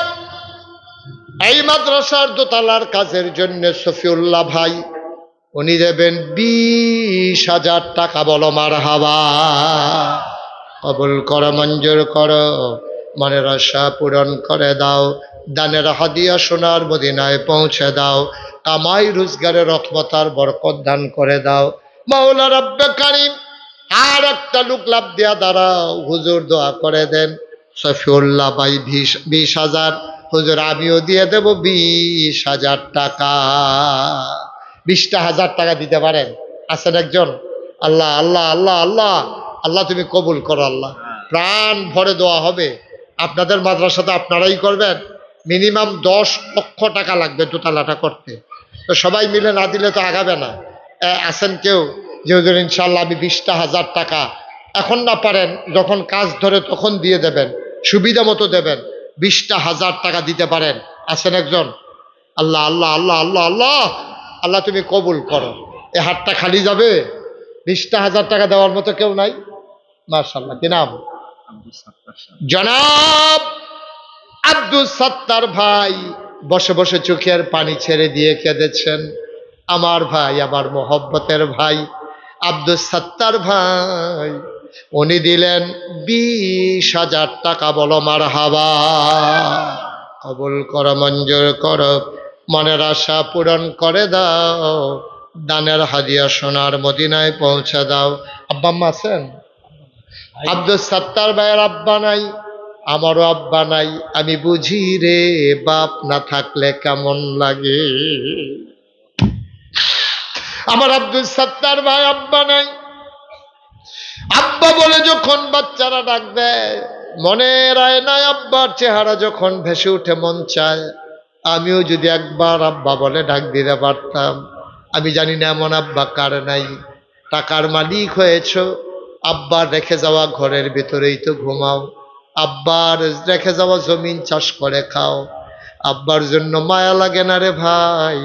এই মাদ্রাসার দোতলার কাজের জন্য শফিউল্লাহ ভাই উনি দেবেন 20,000 টাকা, বলো মারহাবা। কবুল করো, মঞ্জুর করো। মনের আশা পূরণ করে দাও, দানের হাদিয়া সোনার মদিনায় পৌঁছে দাও, কামাই রোজগারের রহমতার বরকত দান করে দাও। মাওলা রব্বে কারীম, আর একটা লোক লাভ দিয়া দাঁড়াও, হুজুর দোয়া করে দেন। সফিউল্লাহ ভাই 20,000, হুজুর আমিও দিয়ে দেব 20,000 টাকা। 20,000 টাকা দিতে পারেন? আছেন একজন? আল্লাহ আল্লাহ আল্লাহ আল্লাহ আল্লাহ তুমি কবুল করো আল্লাহ। প্রাণ ভরে দোয়া হবে। আপনাদের মাদ্রাসাতে আপনারাই করবেন। মিনিমাম 10 লক্ষ টাকা লাগবে দোতলাটা করতে। তো সবাই মিলে না দিলে তো আগাবে না। আছেন কেউ যে হুজুর ইনশাল্লাহ আমি 20,000 টাকা, এখন না পারেন যখন কাজ ধরে তখন দিয়ে দেবেন, সুবিধা মতো দেবেন, 20,000 টাকা দিতে পারেন? আছেন একজন? আল্লাহ আল্লাহ আল্লাহ আল্লাহ আল্লাহ আল্লাহ তুমি কবুল করো। এ হাতটা খালি যাবে? 20,000 টাকা দেওয়ার মতো কেউ নাই? মাশাআল্লাহ। কি নাম? জনাব আব্দুল সত্তার ভাই বসে বসে চোখের পানি ছেড়ে দিয়ে কেঁদেছেন। আমার ভাই, আমার মোহব্বতের ভাই আব্দুল সত্তার ভাই, উনি দিলেন 20,000 টাকা। বলো মারহাবা। কবুল করো, মঞ্জুর করো, মনের আশা পূরণ করে দাও, দানের হাদিয়া সোনার মদিনায় পৌঁছে দাও। আব্বা আম্মা আছেন? আব্দুল সত্তার ভাইয়ের আব্বা নাই, আমারও আব্বা নাই। আমি বুঝি রে বাপ না থাকলে কেমন লাগে। আমার আব্দুল সত্তার ভাই আব্বা নাই। আব্বা বলে যখন বাচ্চারা ডাক দেয়, মনের আয়নায় আব্বার চেহারা যখন ভেসে উঠে, মন চায় আমিও যদি একবার আব্বা বলে ডাক দিতে পারতাম। আমি জানি না এমন আব্বা কার নাই। টাকার মালিক হয়েছ, আব্বার রেখে যাওয়া ঘরের ভেতরেই তো ঘুমাও, আব্বার রেখে যাওয়া জমিন চাষ করে খাও। আব্বার জন্য মায়া লাগে না রে ভাই?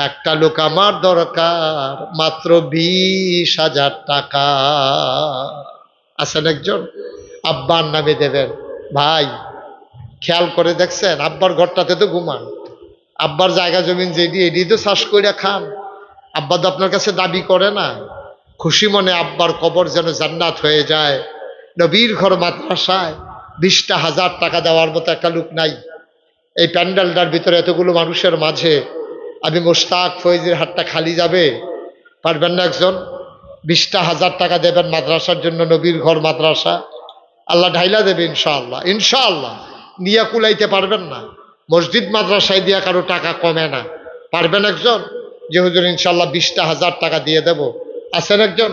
একটা লোক আমার দরকার, মাত্র 20,000 টাকা। আছেন একজন? আব্বার নামে দেবেন। ভাই খেয়াল করে দেখছেন, আব্বার ঘরটাতে তো ঘুমান, আব্বার জায়গা জমিন যেদি এডি তো চাষ করে খান। আব্বা তো আপনার কাছে দাবি করে না। খুশি মনে আব্বার কবর যেন জান্নাত হয়ে যায়। নবীর ঘর মাদ্রাসায় 20,000 টাকা দেওয়ার মতো একটা লোক নাই। এই প্যান্ডেলটার ভিতরে এতগুলো মানুষের মাঝে আমি মোশতাক ফয়েজের হাতটা খালি যাবে? পারবেন না একজন? 20,000 টাকা দেবেন মাদ্রাসার জন্য, নবীর ঘর মাদ্রাসা। আল্লাহ ঢাইলা দেবে ইনশাআল্লাহ। ইনশাআল্লাহ নিয়া কুলাইতে পারবেন না। মসজিদ মাদ্রাসায় দিয়া কারো টাকা কমে না। পারবেন একজন যে হুজুর ইনশাআল্লাহ 20,000 টাকা দিয়ে দেব? আছেন একজন?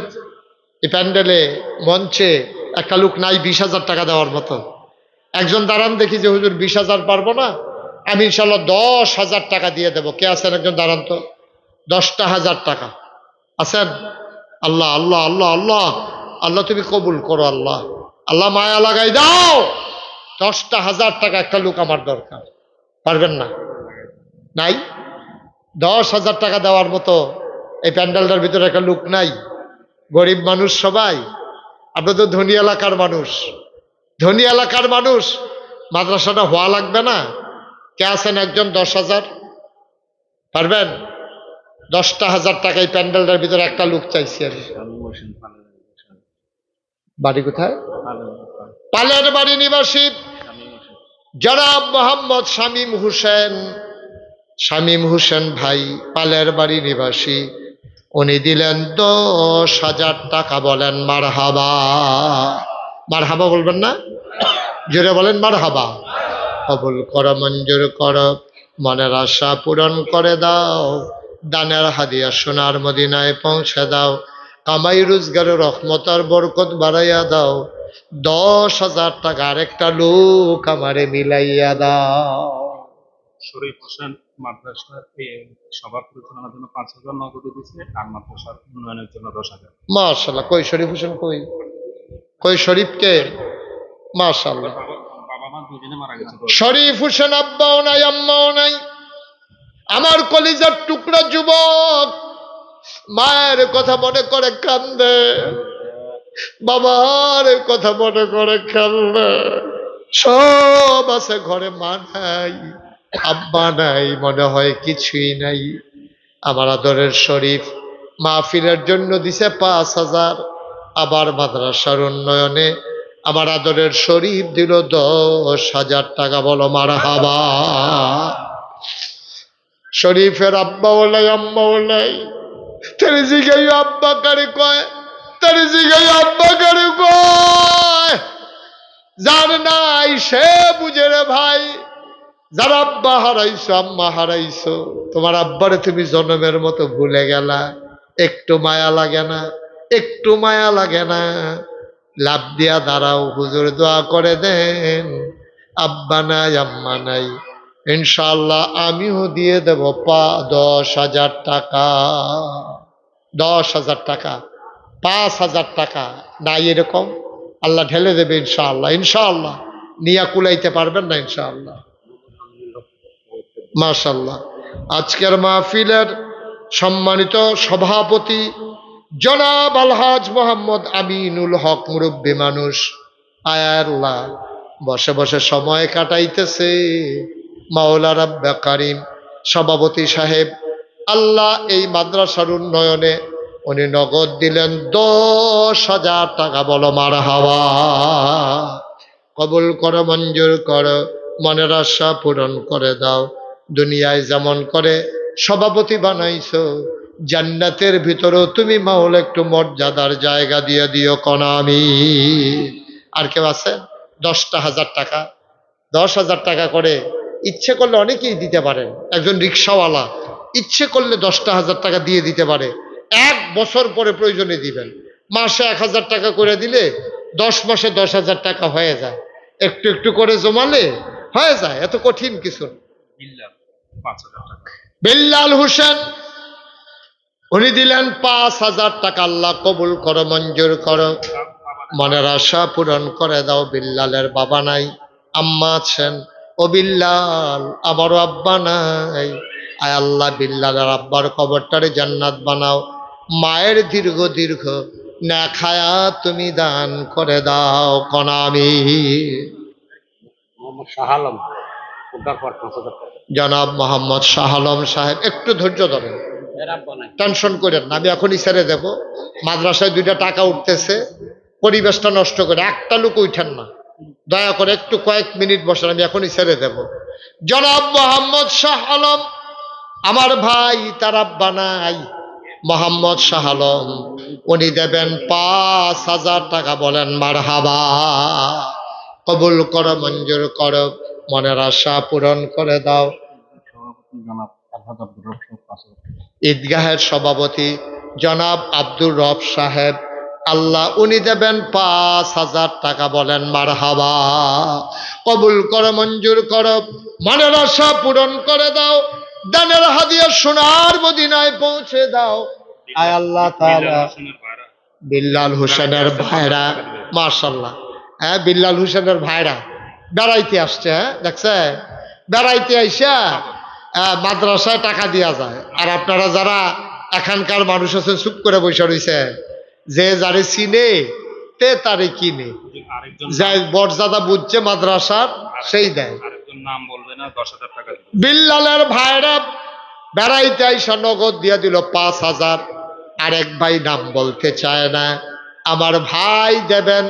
এই প্যান্ডেলে মঞ্চে একটা লোক নাই 20,000 টাকা দেওয়ার মতো? একজন দাঁড়ান দেখি যে হুজুর 20,000 পারবো না, আমি ইনশাল্লাহ 10,000 টাকা দিয়ে দেবো। কে আছেন একজন? দাঁড়ান তো। 10,000 টাকা আছেন? আল্লাহ আল্লাহ আল্লাহ আল্লাহ আল্লাহ তুমি কবুল করো আল্লাহ। আল্লাহ মায়া লাগাই দাও। 10,000 টাকা একটা লোক আমার দরকার। পারবেন না? নাই? 10,000 টাকা দেওয়ার মতো এই প্যান্ডেলটার ভিতরে একটা লোক নাই? গরিব মানুষ সবাই। আপনার তো ধনী এলাকার মানুষ, ধনী এলাকার মানুষ। মাদ্রাসাটা হওয়া লাগবে না? কে আছেন একজন? 10,000 পারবেন? 10,000 টাকা এই প্যান্ডেলটার ভিতরে একটা লোক চাইছি আমি। বাড়ি কোথায়? পালের বাড়ি নিবাসী জনাব মোহাম্মদ শামীম হোসেন। শামীম হোসেন ভাই পালের বাড়ি নিবাসী, উনি দিলেন 10,000 টাকা। বলেন মারহাবা। মারহাবা বলবেন না? জোরে বলেন মারহাবা। কবুল করো, মঞ্জুর করো, মনের আশা পূরণ করে দাও, দানের হাদিয়া সোনার মদিনায় পৌঁছে দাও, কামাই রোজগারের রহমত আর বরকত বাড়াইয়া দাও। 10,000 টাকা আরেকটা লোক আমারে মিলাইয়া দাও। শরীফ হোসেন মাদ্রাসার সভা পরিচালনার জন্য 5,000 নগদ দিয়েছে, আর মাদ্রাসার উন্নয়নের জন্য 10,000। মাশাআল্লাহ। কই শরীফ হোসেন? কই কই শরীফকে? মাশাআল্লাহ। বাবা মা দুজনে মারা গেছে। শরীফ হোসেন আব্বাও নাই, আম্মাও নাই। আমার কলিজার টুকরা যুবক মায়ের কথা মনে করে কান্দে, বাবার কথা মনে করে কান্দে। সব আছে ঘরে, মা নাই, আব্বা নাই, মনে হয় কিছুই নাই। আমার আদরের শরীফ মাহফিলের জন্য দিছে 5,000, আবার মাদ্রাসার উন্নয়নে আমার আদরের শরীফ দিল 10,000 টাকা, বলো মারহাবা। শরীফের আব্বা ওলাই আম্মা ওলাই, তেরে জিগাই আব্বা কারে কয়, তেরে জিগাই আব্বা কারে কয়। যার নাই সে বুঝে রে ভাই, যার আব্বা হারাইছো আম্মা হারাইছো, তোমার আব্বারে তুমি জন্মের মতো ভুলে গেলা, একটু মায়া লাগে না? একটু মায়া লাগে না? লাভ দিয়া দাঁড়াও, হুজুর দোয়া করে দেন, আব্বা নাই আম্মা নাই, ইনশাআল্লাহ আমিও দিয়ে দেব 10,000 টাকা। 10,000 টাকা, 5,000 টাকা নাই এরকম আল্লাহ ঢেলে দেবে ইনশাআল্লাহ। ইনশাআল্লাহ নিয়া কুলাইতে পারবেন না ইনশাআল্লাহ। মাশাআল্লাহ। আজকের মাহফিলের সম্মানিত সভাপতি জনাব আলহাজ মোহাম্মদ আমিনুল হক, মুরব্বী মানুষ, আয়াল্লাহ বসে বসে সময় কাটাইতেছে। মাওলা রাব্বে কারিম সভাপতি সাহেব আল্লাহ এই মাদ্রাসার উন্নয়নে উনি নগদ দিলেন 10,000 টাকা, বলো মারহাবা। কবুল করো, মঞ্জুর করো, মনের আশা পূরণ করে দাও। দুনিয়ায় যেমন করে সভাপতি বানাইছো, জান্নাতের ভিতরেও তুমি মাওলা একটু মর্যাদার জায়গা দিয়ে দিও কোন আমি। আর কেউ আছে? 10,000 টাকা, 10,000 টাকা করে ইচ্ছে করলে অনেকেই দিতে পারেন। একজন রিক্সাওয়ালা ইচ্ছে করলে 10,000 টাকা দিয়ে দিতে পারে। 1 বছর পরে প্রয়োজনে দিবেন। মাসে 1,000 টাকা করে দিলে 10 মাসে 10,000 টাকা হয়ে যায়। একটু একটু করে জমালে হয়ে যায়, এত কঠিন কিছু না। বিল্লাল 5,000 টাকা। বিল্লাল হোসেন উনি দিলেন 5,000 টাকা। আল্লাহ কবুল করো, মঞ্জুর করো, মনের আশা পূরণ করে দাও। বিল্লালের বাবা নাই, আম্মা আছেন। ও বিল্লাল, আমারও আব্বা নাই, আয় আল্লাহ বিল্লালের আব্বার কবরটারে জান্নাত বানাও। মায়ের দীর্ঘ দীর্ঘ না খায়া তুমি দান করে দাও কোন আমি। জনাব মোহাম্মদ শাহ আলম সাহেব, একটু ধৈর্য ধরেন, টেনশন করেন না, আমি এখনই ছেড়ে দেব। মাদ্রাসায় 2টা টাকা উঠতেছে, পরিবেশটা নষ্ট করে একটা লোক উঠেন না, দয়া করে একটু কয়েক মিনিট বসেন, আমি এখনই ছেড়ে দেব। জনাব মোহাম্মদ শাহ আলম, আমার ভাই, তার আব্বা নাই, মোহাম্মদ শাহ আলম, উনি দেবেন 5,000 টাকা, বলেন মারহাবা। কবুল করো, মঞ্জুর করো, মনের আশা পূরণ করে দাও। ঈদগাহের সভাপতি জনাব আব্দুর রব সাহেব, আল্লাহ উনি দেবেন 5,000 টাকা, বলেন মারহাবা। কবুল করো, মঞ্জুর করো, মনের আশা পূরণ করে দাও। দানের হাদিয়া সোনার মদিনায় পৌঁছে দাও। আয় আল্লাহ তাআলা বিল্লাল হোসেনের ভাইরা, মাশাআল্লাহ, হ্যাঁ বিল্লাল হোসেনের ভাইরা বেড়াইতে আসছে, হ্যাঁ দেখছে, বেড়াইতে আইসা মাদ্রাসায় টাকা দেওয়া যায়। আর আপনারা যারা এখানকার মানুষ আছেন চুপ করে বসে রয়েছে, যে যারে চিনে তে তারে কিনে, যাই বরজাদা বুঝছে মাদ্রাসার সেই দেয়। নাম বলবে না, 10,000 টাকা। বিল্লালের ভাইরা বেড়াইতে আইসা নগদ দিয়া দিল 5,000। আরেক ভাই নাম বলতে চায় না, আমার ভাই দেবেন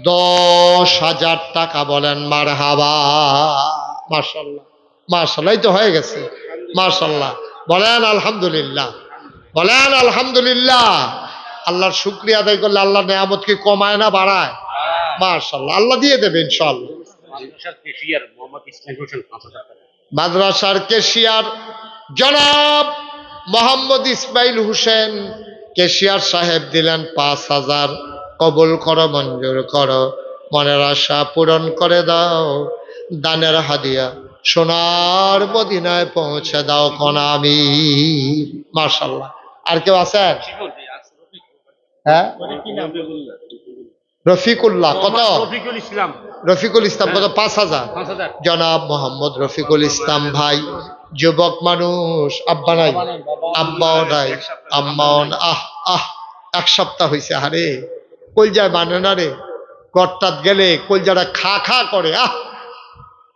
10,000 টাকা, বলেন মারহাবা। মাশাআল্লাহ, মাশাআল্লাহ, এই তো হয়ে গেছে, মাশাআল্লাহ, বলেন আলহামদুলিল্লাহ, বলেন আলহামদুলিল্লাহ। আল্লাহর শুকরিয়া আদায় করলে আল্লাহ নেয়ামত কি কমায় না বাড়ায়? মাশাআল্লাহ, আল্লাহ দিয়ে দেবে ইনশাআল্লাহ। মাদ্রাসার কেশিয়ার জনাব মোহাম্মদ ইসমাইল হোসেন, কেশিয়ার সাহেব দিলেন 5,000। কবুল করো, মঞ্জুর করো, মনের আশা পূরণ করে দাও। দানের হাদিয়া সোনার মদিনায় পৌঁছে দাও কোন আমি। মাশাআল্লাহ। আর কেউ আছেন? হ্যাঁ, রফিকুল্লাহ, কত? রফিকুল ইসলাম, কত? 5,000। জনাব মোহাম্মদ রফিকুল ইসলাম ভাই, যুবক মানুষ, আব্বা নাই, আব্বাও নাই, আম্মাও না। আহ আহ, 1 সপ্তাহ হয়েছে, আরে কলজায় মানে না রে, গড়টাত গেলে কলজাটা খা খা করে। আহ,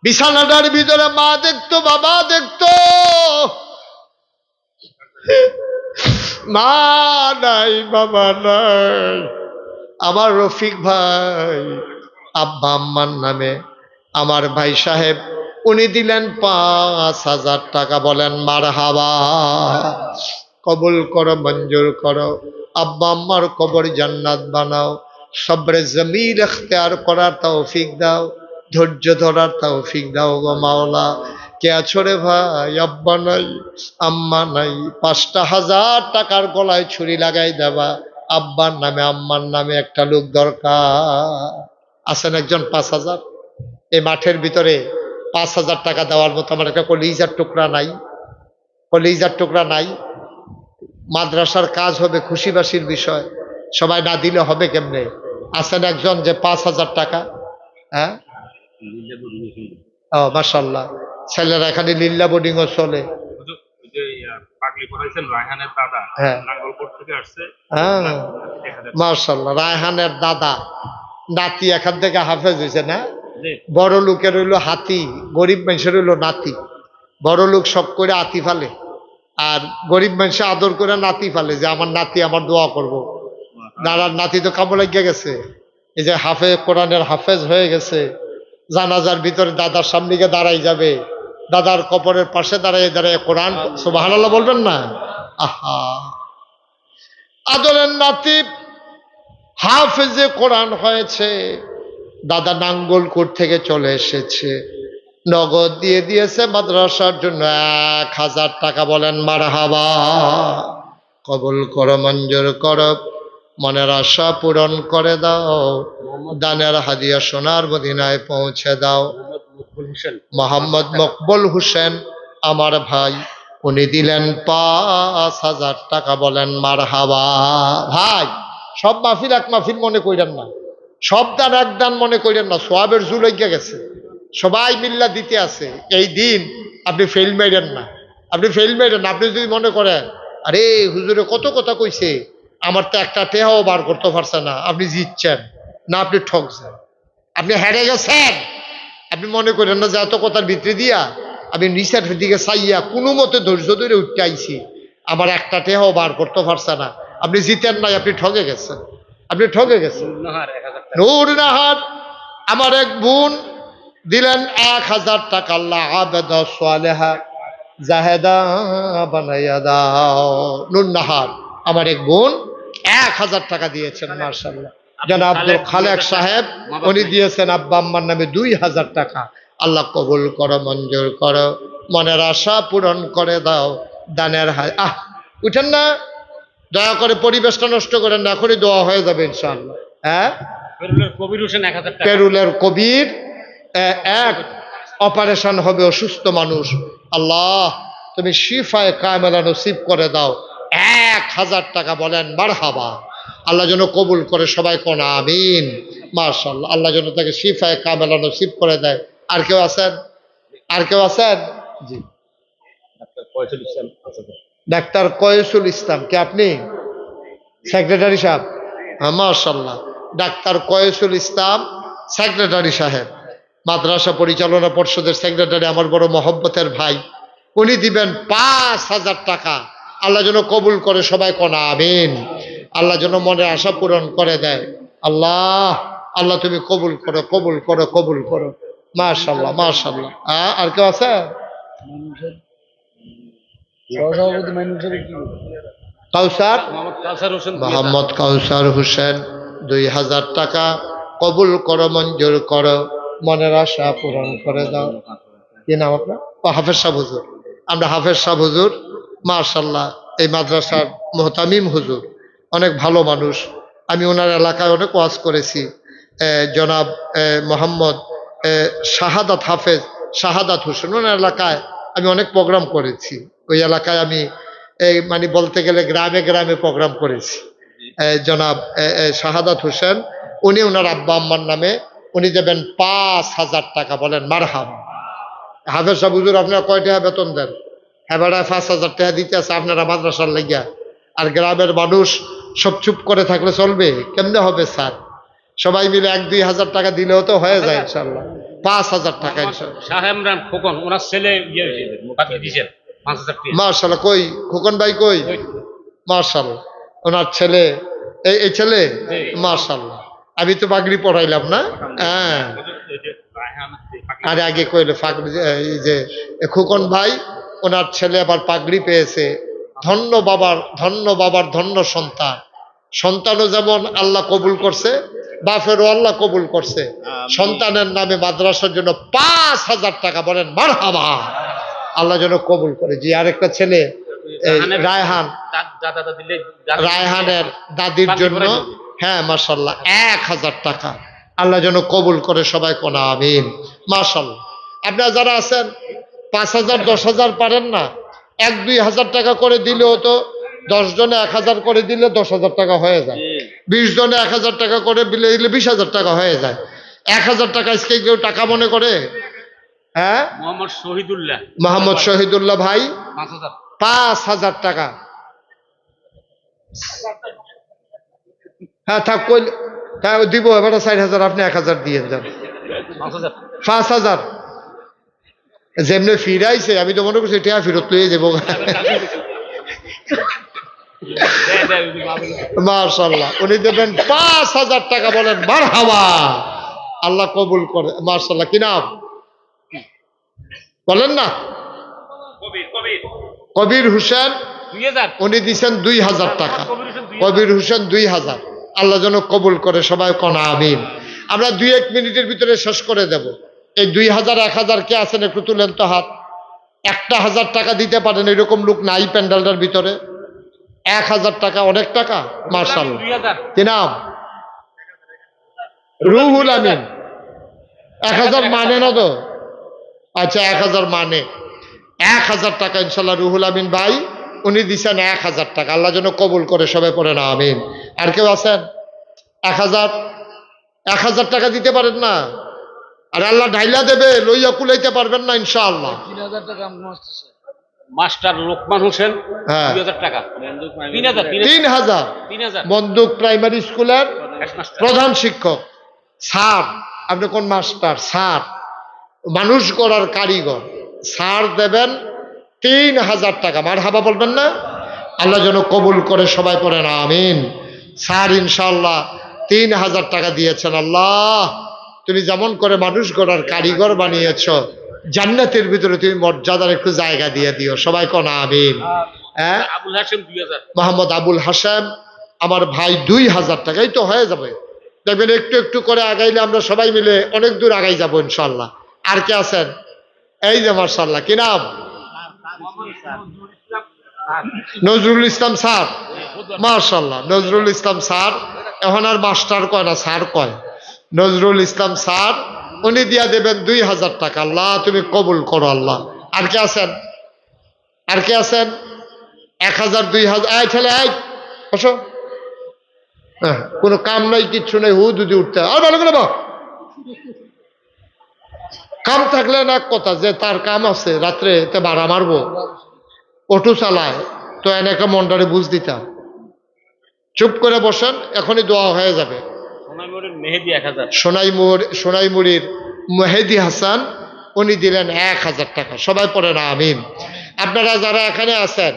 বিছানাটার ভিতরে মা দেখতো, বাবা দেখতো, মা নাই, বাবা নাই। আমার রফিক ভাই আব্বা আম্মার নামে আমার ভাই সাহেব উনি দিলেন 5,000 টাকা। বলেন মারহাবা। কবুল করো, মঞ্জুর করো। আব্বা আম্মার কবর জান্নাত বানাও। সবরে জমির ইখতিয়ার করার তৌফিক দাও, ধৈর্য ধরার তৌফিক দাও গো মাওলা। কে আছো রে ভাই? আব্বা নাই, আম্মা নাই। 5,000 টাকার গলায় ছুরি লাগাই দেবা। আব্বার নামে আম্মার নামে একটা লোক দরকার। আছেন একজন 5,000? এই মাঠের ভিতরে 5,000 টাকা দেওয়ার মতো আমার একটা কলিজার টুকরা নাই? কলিজার টুকরা নাই? মাদ্রাসার কাজ হবে, খুশিবাসির বিষয়, সবাই না দিলে হবে কেমনে? আছেন একজন যে 5,000 টাকা? হ্যাঁ, ও মাশাল্লাহ, ছেলেরা এখানে লিল্লা বোর্ডিংও চলে। হুজুর, ওই যে পাগড়ি পরাইছেন রায়হানের দাদা, হ্যাঁ। নাঙ্গলকোট থেকে আসছে। হ্যাঁ, 1,000 মাশাল্লাহ, রায়হানের দাদা নাতি এখান থেকে হাফেজ হয়েছে না? জি। বড় লোকের হইলো হাতি, গরিব মানুষের হইলো নাতি। বড় লোক শখ করে আতি ফালে, আর গরিব মানুষে আদর করে নাতি ফালে, যে আমার নাতি আমার দোয়া করব। দাদার নাতি তো কামড় লাগিয়ে গেছে, এই যে হাফেজ, কোরআনের হাফেজ হয়ে গেছে। জানাজার ভিতরে দাদার সামনে গিয়ে দাঁড়াই যাবে, দাদার কবরের পাশে দাঁড়িয়ে দাঁড়িয়ে কোরআন সুবহানাল্লাহ বলবেন না? আহা, আদরের নাতি হাফেজে কোরআন হয়েছে। দাদা নাঙ্গলকোট থেকে চলে এসেছে, নগদ দিয়ে দিয়েছে মাদ্রাসার জন্য 1,000 টাকা। বলেন মারহাবা। কবুল করো, মঞ্জুর করো, মনের আশা পূরণ করে দাও। দানের হাদিয়া সোনার মদিনায় পৌঁছে দাও। মোহাম্মদ মকবুল হোসেন আমার ভাই, উনি দিলেন 5,000 টাকা। বলেন মারহাবা। ভাই, সব মাহফিল এক মাহফিল মনে করেন না, সব দান এক দান মনে করেন না। সোয়াবের জুল হইয়া গেছে, সবাই মিল্লা দিতে আছে। এই দিন আপনি ফেল মেরেন না, আপনি ফেল মেরেন না। আপনি যদি মনে করেন আরে হুজুরে কত কথা কইছে, আমার তো একটা টেহাও বার করতে পারছে না, আপনি জিতছেন না, আপনি ঠকছেন, আপনি হেরে গেছেন। আপনি মনে করেন না যে এত কথার ভিতরে দিয়া আমি নিচের দিকে চাইয়া কোনো মতে ধৈর্য ধরে উঠতে আইছি, আমার একটা টেহাও বার করতে পারছে না। আপনি জিতেন নাই, আপনি ঠকে গেছেন, আপনি ঠকে গেছেন। নূর নাহার আমার এক বোন দিলেন 1,000 টাকা। আল্লাহ আবেদা সালেহা জাহেদা বানাইয়া দাও। নূর নাহার আমার এক বোন 1,000 টাকা দিয়েছেন, মাশাআল্লাহ। জনাব আব্দুল খালেক সাহেব উনি দিয়েছেন আব্বা আম্মার নামে 2,000 টাকা। আল্লাহ কবুল করো, মঞ্জুর করো, মনের আশা পূরণ করে দাও। দানের হায় উঠেন না, দয়া করে পরিবেশটা নষ্ট করেন না, এখনই দোয়া হয়ে যাবে ইনশাআল্লাহ। হ্যাঁ, কবির হোসেন 1,000 টাকা। পেরুলের কবির এক অপারেশন হবে, অসুস্থ মানুষ। আল্লাহ তুমি শিফায়ে কামেলা নসিব করে দাও। 1,000 টাকা। বলেন মারহাবা। আল্লাহ যেন কবুল করে, সবাই কোন আমিন। মাশাআল্লাহ, আল্লাহ যেন তাকে শিফায়ে কামেলা নসিব করে দেয়। আর কেউ আছেন? আর কেউ আছেন? জি, ডাক্তার কয়েসুল ইসলাম। কে আপনি? সেক্রেটারি সাহেব? মাশাআল্লাহ, ডাক্তার কয়েসুল ইসলাম সেক্রেটারি সাহেব, মাদ্রাসা পরিচালনা পর্ষদের সেক্রেটারি, আমার বড় মহব্বতের ভাই। উনি দিবেন 5,000 টাকা। আল্লাহ যেন কবুল করে, সবাই কোন আমিন। আল্লাহ যেন মনের আশা পূরণ করে দেয়। আল্লাহ, আল্লাহ তুমি কবুল করো, কবুল করো, কবুল করো। মাশাআল্লাহ, মাশাআল্লাহ। আর কেউ আছে? কাউসার, মোহাম্মদ কাউসার হোসেন 2,000 টাকা। কবুল করো, মঞ্জুর করো, মনের আশা পূরণ করে দাও। কি নাম আপনার? হাফেজ সাহেব হুজুর। আমরা হাফেজ সাহেব হুজুর, মাশাআল্লাহ, এই মাদ্রাসার মোহতামিম হুজুর, অনেক ভালো মানুষ। আমি ওনার এলাকায় অনেক ওয়াজ করেছি। জনাব মোহাম্মদ শাহাদাত হাফেজ শাহাদাত হোসেন, ওনার এলাকায় আমি অনেক প্রোগ্রাম করেছি। ওই এলাকায় আমি মানে বলতে গেলে গ্রামে গ্রামে প্রোগ্রাম করেছি। জনাব শাহাদাত হোসেন উনি ওনার আব্বা আম্মার নামে উনি দেবেন 5,000 টাকা। বলেন মারহাবা। হাফেজ সাহেব হুজুর আপনারা কয় টাকা বেতন দেন? হ্যাঁ বেড়া 5,000 টাকা দিতে আছে আপনারা মাদ্রাসার লাগিয়া, আর গ্রামের মানুষ সব চুপ করে থাকলে চলবে? কেমনে হবে স্যার? সবাই মিলে 1-2 হাজার টাকা দিলেও তো হয়ে যায় ইনশাল্লাহ। 5,000 টাকা মাশাআল্লাহ। কই খোকন ভাই কই? মাশাআল্লাহ, ওনার ছেলে এই ছেলে মাশাআল্লাহ। আমি তো পাগড়ি পড়াইলাম না। হ্যাঁ, এই যে রায়হান, আরে আগে কইলে পাগড়ি, এই যে খোকন ভাই ওনার ছেলে আবার পাগড়ি পেয়েছে। ধন্য বাবার, ধন্য বাবার, ধন্য সন্তান। সন্তানও যেমন আল্লাহ কবুল করছে, বাপেরও আল্লাহ কবুল করছে। সন্তানের নামে মাদ্রাসার জন্য 5,000 টাকা, বলেন মারহাবা। আল্লাহ যেন কবুল করে। জি, আরেকটা ছেলে এই রায়হান, রায়হানের দাদির জন্য, হ্যাঁ মাশাল্লাহ, 1,000 টাকা আল্লাহ যেন কবুল করে। সবাই কোন আমিন। মাশাল্লাহ। আপনারা যারা আছেন 5,000 10,000 পারেন না, 1-2 হাজার টাকা করে দিলেও তো 10 জনে 1,000 করে দিলে 10,000 টাকা হয়ে যায়। 20 জনে 1,000 টাকা করে দিলে 20,000 টাকা হয়ে যায়। 1,000 টাকা আজকে কেউ টাকা মনে করে? হ্যাঁ, মোহাম্মদ শহীদুল্লাহ ভাই 5,000 টাকা। হ্যাঁ থাক, কই হ্যাঁ দিব এবার 4,000, আপনি 1,000 দিয়ে যান। 5,000 যেমনি ফিরাইছে, আমি তো মনে করছি এটা ফেরত লইয়ে যাবো। মাশাআল্লাহ, উনি দেবেন 5,000 টাকা, বলেন মারহাবা। আল্লাহ কবুল করে। মাশাআল্লাহ। কি নাম বলেন না? কবির হোসেন, উনি দিচ্ছেন 2,000 টাকা। কবির হোসেন 2,000, আল্লাহ যেন কবুল করে। সবাই কোন আমিন। আমরা 2-1 মিনিটের ভিতরে শেষ করে দেব। এই 2,000 1,000 কে আছেন একটু তুলেন তো হাত। 1,000 টাকা দিতে পারেন এরকম লোক নাই প্যান্ডেলটার ভিতরে? 1,000 টাকা অনেক টাকা। মাশাআল্লাহ। কি নাম? রুহুল আমিন। 1,000 মানে না তো? আচ্ছা, 1,000 মানে। 1,000 টাকা ইনশাল্লাহ রুহুল আমিন ভাই উনি দিচ্ছেন 1,000 টাকা। আল্লাহ যেন কবুল করে। সবাই পড়ে না আমিন। আর কেউ আছেন 1,000 টাকা দিতে পারেন না? আর আল্লাহ ঢাইলা দেবে, লইয়া কুলাইতে পারবেন না ইনশাআল্লাহ। 3,000 টাকা মাস্টার লোকমান হোসেন, হ্যাঁ 2,000 টাকা। 3,000 বন্দুক প্রাইমারি স্কুলের প্রধান শিক্ষক। স্যার, আপনি কোন মাস্টার? স্যার, মানুষ গড়ার কারিগর। স্যার দেবেন 3,000 টাকা। মারহাবা বলবেন না? আল্লাহ যেন কবুল করে। সবাই পড়েন আমিন। স্যার ইনশাআল্লাহ 3,000 টাকা দিয়েছেন। আল্লাহ তুমি যেমন করে মানুষ গড়ার কারিগর বানিয়েছ, জান্নাতের ভিতরে তুমি মর্যাদার একটু জায়গা দিয়ে দিও। সবাই কোন আমিন। হ্যাঁ, আবুল হাশেম 2,000। মোহাম্মদ আবুল হাশেম আমার ভাই 2,000 টাকাই তো হয়ে যাবে। দেখবেন একটু একটু করে আগাইলে আমরা সবাই মিলে অনেক দূর আগাই যাবো ইনশাল্লাহ। আর কে আছেন? এই যে মাশাআল্লাহ, কি নাম? নজরুল ইসলাম স্যার। মাশাআল্লাহ, নজরুল ইসলাম স্যার। এখন আর মাস্টার কয় না, স্যার কয়। নজরুল ইসলাম স্যার উনি দিয়া দেবেন 2,000 টাকা। আল্লাহ তুমি কবুল করো আল্লাহ। আর কে আছেন? আর কে আছেন? 1,000 2,000। এই ছেলে, এই বসো। হ্যাঁ, কোনো কাম নাই, কিচ্ছু নেই, হু দুদি উঠতে। আর ভালো করে বা কাম থাকলে না কথা, যে তার কাম আছে রাত্রে তে ভাড়া মারবো, অটো চালায়, তো এনেকে মন্ডারে বুঝ দিতাম। চুপ করে বসেন, এখনই দোয়া হয়ে যাবে। মেহেদি 1,000। সোনাইমুড়ির মেহেদি হাসান উনি দিলেন 1,000 টাকা। সবাই পড়েন আমিন। আপনারা যারা এখানে আছেন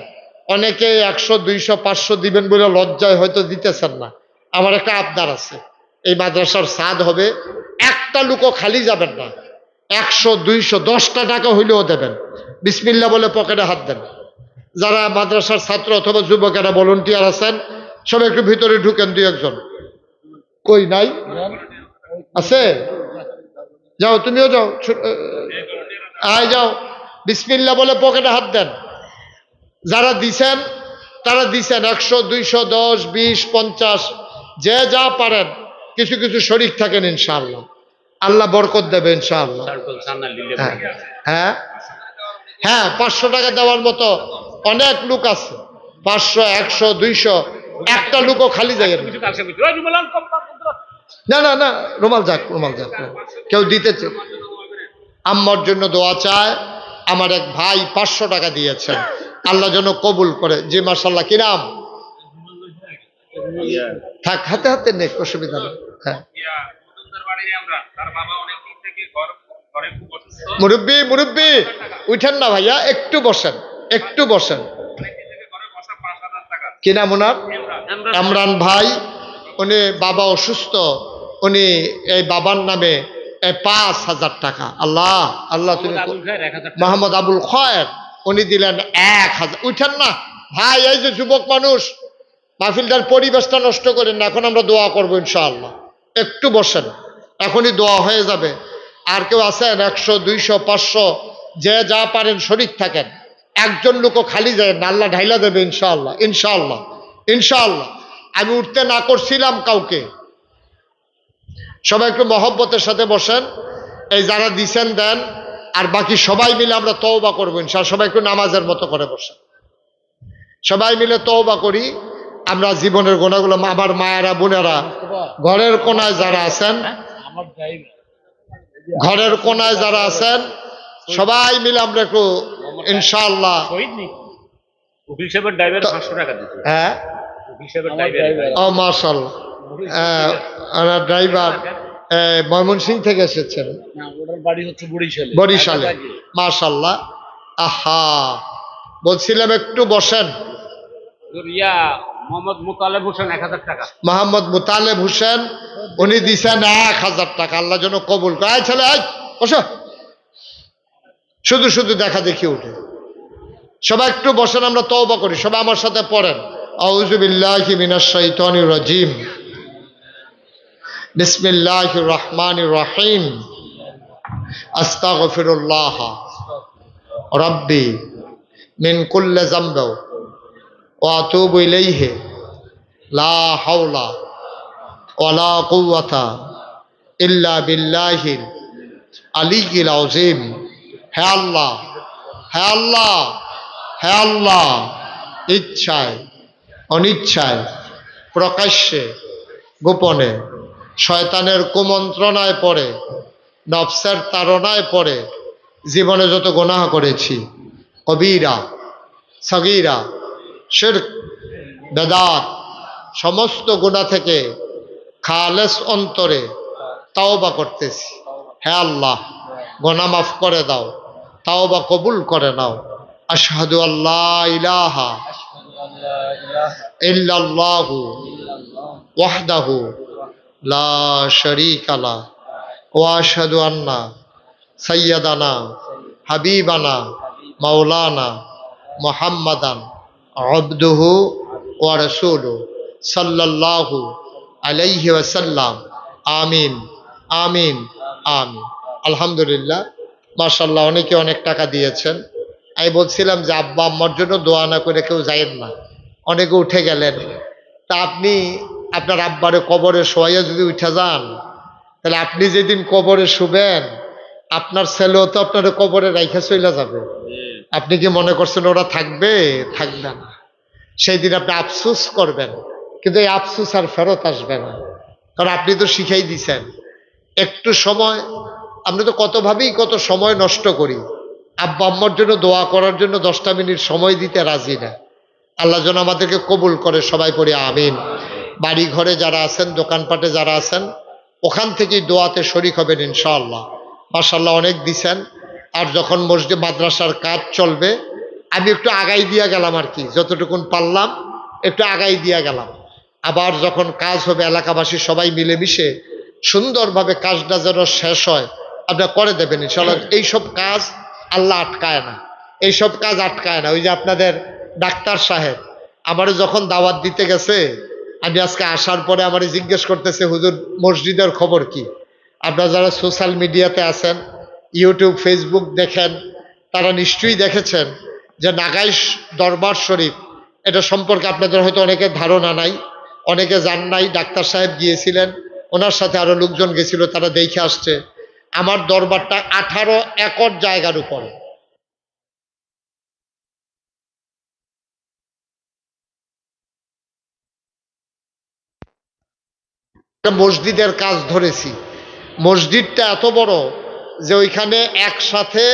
অনেকে 100 200 500 দিবেন বলে লজ্জায় হয়তো দিতেছেন না। আমার একটা আবদার আছে, এই মাদ্রাসার সাদ হবে, একটা লোকও খালি যাবেন না। 100 200 10টা টাকা হইলেও দেবেন। বিসমিল্লাহ বলে পকেটে হাত দেন। যারা মাদ্রাসার ছাত্র অথবা যুবকেরা ভলান্টিয়ার আছেন সবাই একটু ভিতরে ঢুকেন। 2-1 জন কই নাই আছে? যাও, তুমিও যাও, আয় যাও। বিসমিল্লাহ বলে পকেটে হাত দেন। যারা দিছেন তারা দিছেন 100 200 10 20 50 যে যা পারেন, কিছু কিছু শরীক থাকেন ইনশাআল্লাহ, আল্লাহ বরকত দেবে ইনশাআল্লাহ। হ্যাঁ হ্যাঁ হ্যাঁ, 500 টাকা দেওয়ার মতো অনেক লোক আছে। 500 100 200 একটা লোকও খালি যায় না। না না, রুমাল যাক, রুমাল যাক। কেউ দিতেছে, আম্মার জন্য দোয়া চায়। আমার এক ভাই 500 টাকা দিয়েছেন, আল্লাহ যেন কবুল করে। যে মাশাআল্লাহ। কি নাম? থাক, হাতে হাতে নেক, অসুবিধা নেই। হ্যাঁ, মুরব্বী মুরব্বী উঠেন না ভাইয়া, একটু বসেন, একটু বসেন। কি নাম ওনার? ইমরান ভাই। উনি বাবা অসুস্থ, উনি এই বাবার নামে 5,000 টাকা। আল্লাহ আল্লাহ, তুমি আবুল খায়ের 1000 টাকা। মোহাম্মদ আবুল খয়ের উনি দিলেন 1,000। উঠেন না ভাই, এই যে যুবক মানুষ, মাহফিলটার পরিবেশটা নষ্ট করেন না। এখন আমরা দোয়া করবো ইনশাআল্লাহ, একটু বসেন, এখনই দোয়া হয়ে যাবে। আর কেউ আছেন 100, 200, 500 যে যা পারেন শরীক থাকেন, একজন লোকও খালি যায় না, আল্লাহ ঢাইলা দেবে ইনশাআল্লাহ, ইনশাআল্লাহ, ইনশাআল্লাহ। আমি উঠতে না করছিলাম কাউকে। সবাই একটু মহব্বতের সাথে বসেন, এই যারা দিছেন দেন, আর বাকি সবাই মিলে আমরা তওবা করবো ইনশাআল্লাহ। সবাই একটু নামাজের মতো করে বসেন, সবাই মিলে তওবা করি। আমরা জীবনের গোনাগুলো, আমার মায়েরা বোনেরা ঘরের কোনায় যারা আছেন, ঘরের কোনায় যারা আছেন সবাই মিলে আমরা একটু ইনশাআল্লাহ। উকিল সাহেবের ড্রাইভার 500 টাকা দিতে। হ্যাঁ, উকিল সাহেবের ড্রাইভার। ও মাশাআল্লাহ, ড্রাইভার ময়মনসিংহ থেকে এসেছেন, না, ওনার বাড়ি হচ্ছে বরিশালে। বরিশালে। মাশাআল্লাহ। আহা, বলছিলাম একটু বসেন। ইয়া মোহাম্মদ মুতালেব হোসেন 1000 টাকা। মোহাম্মদ মুতালেব হোসেন উনি দিছেন 1,000 টাকা। আল্লাহ যেন কবুল করে। আয় ছেলে, আয় বসো, শুধু শুধু দেখা দেখি উঠে। সবাই একটু বসেন, আমরা তওবা করি। সবাই আমার সাথে পড়েন, আউযু বিল্লাহি মিনাশ শাইতানির রাজিম, বিসমিল্লাহির রহমানির রহিম, আস্তাগফিরুল্লাহ রাব্বি মিন কুল্লি যামবি ওয়া আতুবু ইলাইহি লা হাওলা ওয়ালা কুওয়াতা ইল্লা বিল্লাহিল আলিয়্যিল আযীম। হে আল্লাহ, হে আল্লাহ, হে আল্লাহ, ইচ্ছায় অনিচ্ছায়, প্রকাশ্যে গোপনে, শয়তানের কুমন্ত্রণায় পড়ে, নফসের তাড়নায় পড়ে জীবনে যত গুনাহ করেছি, কবিরা সগীরা, শিরক, বেদাত, সমস্ত গুনাহ থেকে খালেস অন্তরে তাওবা করতেছি। হে আল্লাহ, গুনাহ মাফ করে দাও, তাওবা কবুল করে নাও। আশহাদু আল্লা ইলাহা ইল্লাল্লাহু ওয়াহদাহু লা শারীকা লাহ ওয়া আশহাদু আন্না সাইয়্যিদানা হাবিবানা মাওলানা মুহাম্মাদান আবদুহু ওয়া রাসূলুহু সাল্লাল্লাহু আলাইহি ওয়াসাল্লাম। আমিন, আমিন, আমিন। আলহামদুলিল্লাহ, মাশাআল্লাহ, অনেকে অনেক টাকা দিয়েছেন। আমি বলছিলাম যে আব্বা আম্মার জন্য দোয়া না করে কেউ যায়েন না, অনেকে উঠে গেলেন। তা আপনি আপনার আব্বারে কবরে শোয়াইয়া যদি উঠে যান, তাহলে আপনি যেদিন কবরে শুবেন, আপনার ছেলেও তো আপনার কবরে রাইখা চলে যাবে। আপনি কি মনে করছেন ওরা থাকবে? থাকবে না। সেই দিন আপনি আফসোস করবেন, কিন্তু এই আফসোস আর ফেরত আসবে না, কারণ আপনি তো শিখাই দিছেন। একটু সময়, আমরা তো কতভাবেই কত সময় নষ্ট করি। আব্বা আম্মার জন্য দোয়া করার জন্য 10টা মিনিট সময় দিতে রাজি না। আল্লাহ যেন আমাদেরকে কবুল করে, সবাই পড়ি আমিন। বাড়ি ঘরে যারা আছেন, দোকানপাটে যারা আছেন, ওখান থেকেই দোয়াতে শরিক হবেন ইনশাআল্লাহ। মাশাআল্লাহ, অনেক দিছেন। আর যখন মসজিদ মাদ্রাসার কাজ চলবে, আমি একটু আগাই দিয়া গেলাম আর কি, যতটুকুন পারলাম একটু আগাই দিয়া গেলাম। আবার যখন কাজ হবে, এলাকাবাসী সবাই মিলেমিশে সুন্দরভাবে কাজটা যেন শেষ হয়, আপনারা করে দেবেন ইনশাআল্লাহ। এইসব কাজ আল্লাহ আটকায় না, এইসব কাজ আটকায় না। ওই যে আপনাদের ডাক্তার সাহেব আমারে যখন দাওয়াত দিতে গেছে, আমি আজকে আসার পরে আমারে জিজ্ঞেস করতেছে, হুজুর মসজিদের খবর কি? আপনারা যারা সোশ্যাল মিডিয়াতে আছেন, ইউটিউব ফেসবুক দেখেন, তারা নিশ্চয়ই দেখেছেন যে নাগাইশ দরবার শরীফ, এটা সম্পর্কে আপনাদের হয়তো অনেকের ধারণা নাই, অনেকে জান নাই। ডাক্তার সাহেব গিয়েছিলেন, ওনার সাথে আরো লোকজন গেছিল, তারা দেখে আসছে। আমার দরবারটা 18 একর জায়গার উপরে। মসজিদের কাজ ধরেছি। মসজিদটা এত বড় যে ওইখানে একসাথে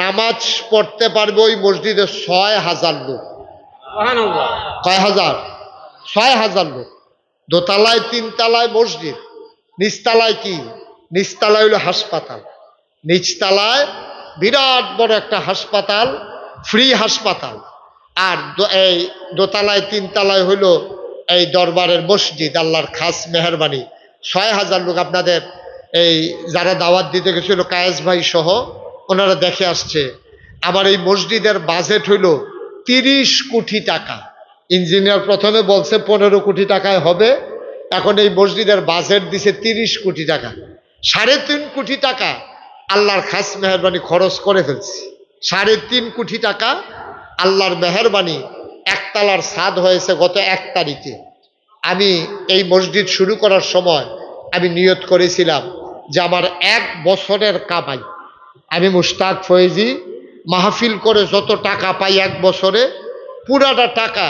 নামাজ পড়তে পারবে ওই মসজিদে 6,000 লোক। কয় হাজার? 6,000 লোক। দোতলায় 3 তলায় মসজিদ, নিচতলায় কি? নিচতলায় হলো হাসপাতাল, নিচতলায় বিরাট বড় একটা হাসপাতাল, ফ্রি হাসপাতাল। আর এই দোতলায় 3 তলায় হইল এই দরবারের মসজিদ, আল্লাহর খাস মেহরবানি। 6,000 লোক আপনাদের এই যারা দাওয়াত দিতে গেছিল কায়েস ভাই সহ ওনারা দেখে আসছে। আমার এই মসজিদের বাজেট হইল 30 কোটি টাকা। ইঞ্জিনিয়ার প্রথমে বলছে 15 কোটি টাকায় হবে, এখন এই মসজিদের বাজেট দিছে 30 কোটি টাকা। 3.5 কোটি টাকা আল্লাহর খাস মেহরবানি খরচ করে ফেলছি। 3.5 কোটি টাকা আল্লাহর মেহরবানি। একতলার ছাদ হয়েছে গত 1 তারিখে। আমি এই মসজিদ শুরু করার সময় আমি নিয়ত করেছিলাম যে আমার 1 বছরের কামাই আমি মুশতাক ফয়েজি মাহফিল করে যত টাকা পাই 1 বছরে পুরাটা টাকা